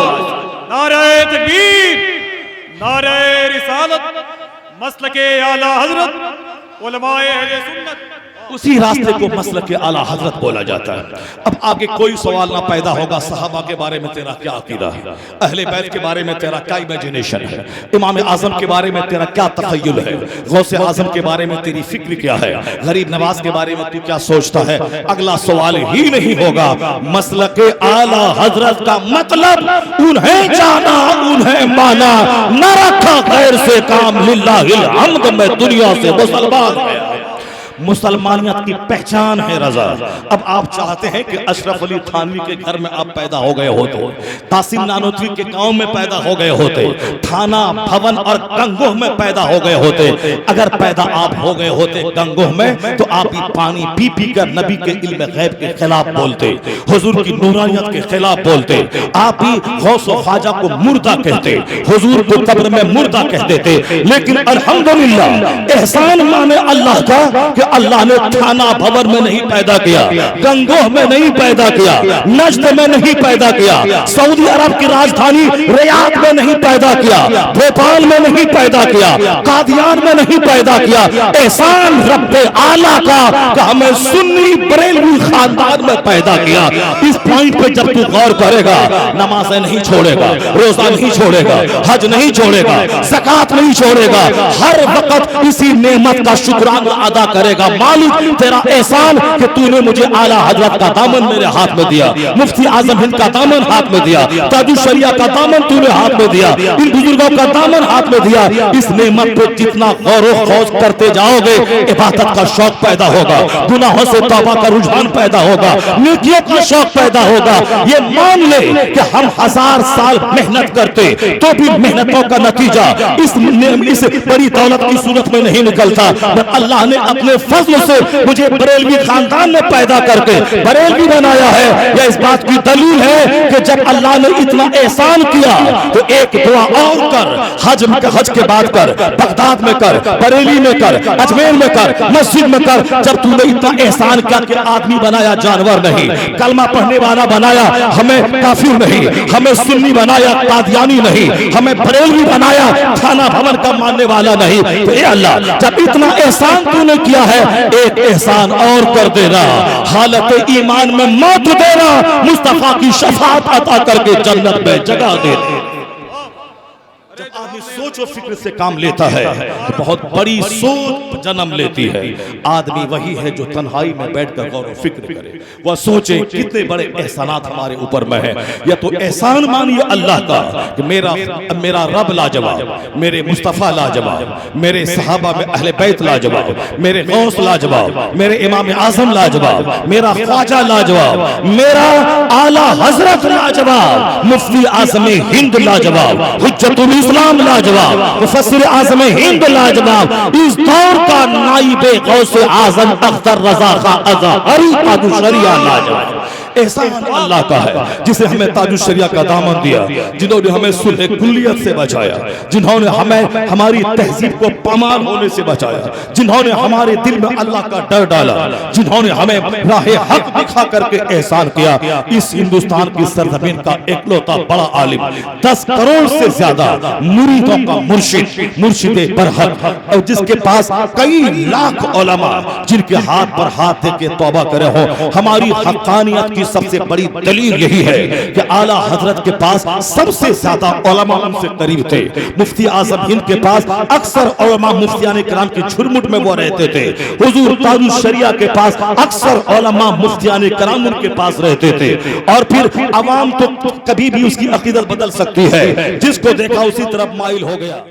नारे तकबीर, नारे रिसालत, मसलके आला हजरत, उलमाए अहले सुन्नत, उसी रास्ते को मसलके आला हजरत बोला जाता है। अब आगे कोई सवाल ना पैदा होगा सहाबा के बारे में तेरा क्या अकीदा है, अहले बैत के बारे में तेरा क्या इमेजिनेशन है, इमाम आजम के बारे में तेरा क्या तखय्युल है, गौसे आजम के बारे में तेरी फिक्र क्या है, गरीब नवाज के बारे में तू क्या सोचता है। अगला सवाल ही नहीं होगा। मसलके आला हजरत का मतलब उन्हें जाना, उन्हें माना, न रखा खैर से काम, लिल्लाहिल हम्द में दुनिया से मुसलमान है। मुसलमानियत की पहचान है रजा। अब आप चाहते हैं कि अशरफ अली थानवी के घर में आप पैदा हो गए होते, तासिम नानोत्री के गांव में पैदा हो गए होते, थाना भवन और गंगोह में पैदा हो गए होते। अगर पैदा आप हो गए होते गंगोह में तो आप ही पानी पी पी कर नबी के इल्म गैब के खिलाफ बोलते, हुजूर की नूरानियत के खिलाफ बोलते, आप ही गौस और ख्वाजा को मुर्दा कहते, हुजूर को कब्र में मुर्दा कह देते। लेकिन अल्हम्दुलिल्लाह एहसान माने अल्लाह का कि अल्लाह ने थाना भवन में नहीं पैदा किया, गंगोह में नहीं पैदा किया, नज्द में नहीं पैदा किया, सऊदी अरब की राजधानी रियाद में नहीं पैदा किया, भोपाल में नहीं पैदा किया, कादियान में नहीं पैदा किया। एहसान रब्बे आला का कि हमें सुन्नी बरेलवी खानदान में पैदा किया। इस पॉइंट पे जब तू गौर करेगा, नमाज़ें नहीं छोड़ेगा, रोजा नहीं छोड़ेगा, हज नहीं छोड़ेगा, ज़कात नहीं छोड़ेगा, हर वक्त इसी नेमत का शुक्राना अदा करेगा। मालिक तेरा एहसान कि तूने मुझे आला हजरत का दामन मेरे हाथ में दिया, मुफ्ती आजम हिंद का दामन हाथ में दिया, ताजुल शरिया का दामन तूने हाथ में दिया, इन बुजुर्गों का दामन हाथ में दिया। इस नेमत पे जितना गौर खौज करते जाओगे इबादत का शौक पैदा होगा, गुनाहों से तौबा का रुझान पैदा होगा, नेकियों का शौक पैदा होगा। ये मान ले कि हम 1000 साल मेहनत करते तो भी मेहनतों का नतीजा इस बड़ी दौलत की सूरत में नहीं निकलता। अल्लाह ने अपने फजल से मुझे बरेलवी खानदान में पैदा करके बरेलवी बनाया है। यह इस बात की दलील है कि जब अल्लाह ने इतना एहसान किया तो एक दुआ और कर, हज के बाद कर, बगदाद में कर, बरेली में कर, अजमेर में कर, मस्जिद में कर। जब तूने इतना एहसान किया कि आदमी बनाया जानवर नहीं, कलमा पढ़ने वाला बनाया हमें काफिर नहीं, हमें सुन्नी बनाया कादियानी नहीं, हमें बरेलवी बनाया थाना भवन का मानने वाला नहीं। तो ये अल्लाह जब इतना एहसान तूने किया है, एक एहसान और कर देना, हालत ईमान में मौत देना, मुस्तफा की शफाअत अता करके जन्नत में जगह दे। जब आदमी सोच और फिक्र से काम लेता है तो बहुत बड़ी सोच जन्म लेती है। आदमी वही है जो तन्हाई में बैठकर गौर और फिक्र करे, वह सोचे कितने बड़े एहसानात हमारे ऊपर में है। या तो एहसान मानिए अल्लाह का कि मेरा रब लाजवाब, मेरे मुस्तफ़ा लाजवाब, मेरे सहाबा में अहले बैत लाजवाब, मेरे गौस लाजवाब, मेरे इमाम आज़म लाजवाब, मेरा ख्वाजा लाजवाब, मेरा आला हजरत लाजवाब, मुफ्ती आज़म हिंद लाजवाब, हुज्जतुल इस्लाम लाजवाब, मुफस्सिर आज़म हिंद लाजवाब, इस दौर का नाइबे गौसे आज़म अख्तर रज़ा खा अज़हरी ताजुश शरिया लाजवाब। एहसान अल्लाह का है जिसे हमें ताजुश शरिया का दामन दिया, जिन्होंने हमें सुलह कुल्लियत से बचाया, जिन्होंने हमें हमारी तहजीब को पामाल होने से बचाया, जिन्होंने हमारे दिल में अल्लाह का डर डाला, जिन्होंने हमें राह हक दिखा करके एहसान किया। इस हिंदुस्तान की सरजमीन का एकलौता बड़ा आलिम, 10 करोड़ से ज्यादा मुरीदों का मुर्शिद, मुर्शिद बरहक, और जिसके पास कई लाख उलमा जिनके हाथ पर हाथ दे के तौबा करे हो। हमारी हक्कानियत की सबसे बड़ी दलील यही है कि आला हजरत के पास सबसे ज्यादा उलमा उनसे करीब थे। मुफ्ती आज़म हिंद के पास अक्सर उलमा मुफ्तियाने किराम की झुरमुट में वो रहते थे। हुजूर ताजुश शरिया के पास अक्सर उलमा मुफ्तियाने किराम उनके पास रहते थे। और फिर अवाम तो कभी भी उसकी अकीदत बदल सकती है, जिसको देखा उसी तरफ माइल हो गया।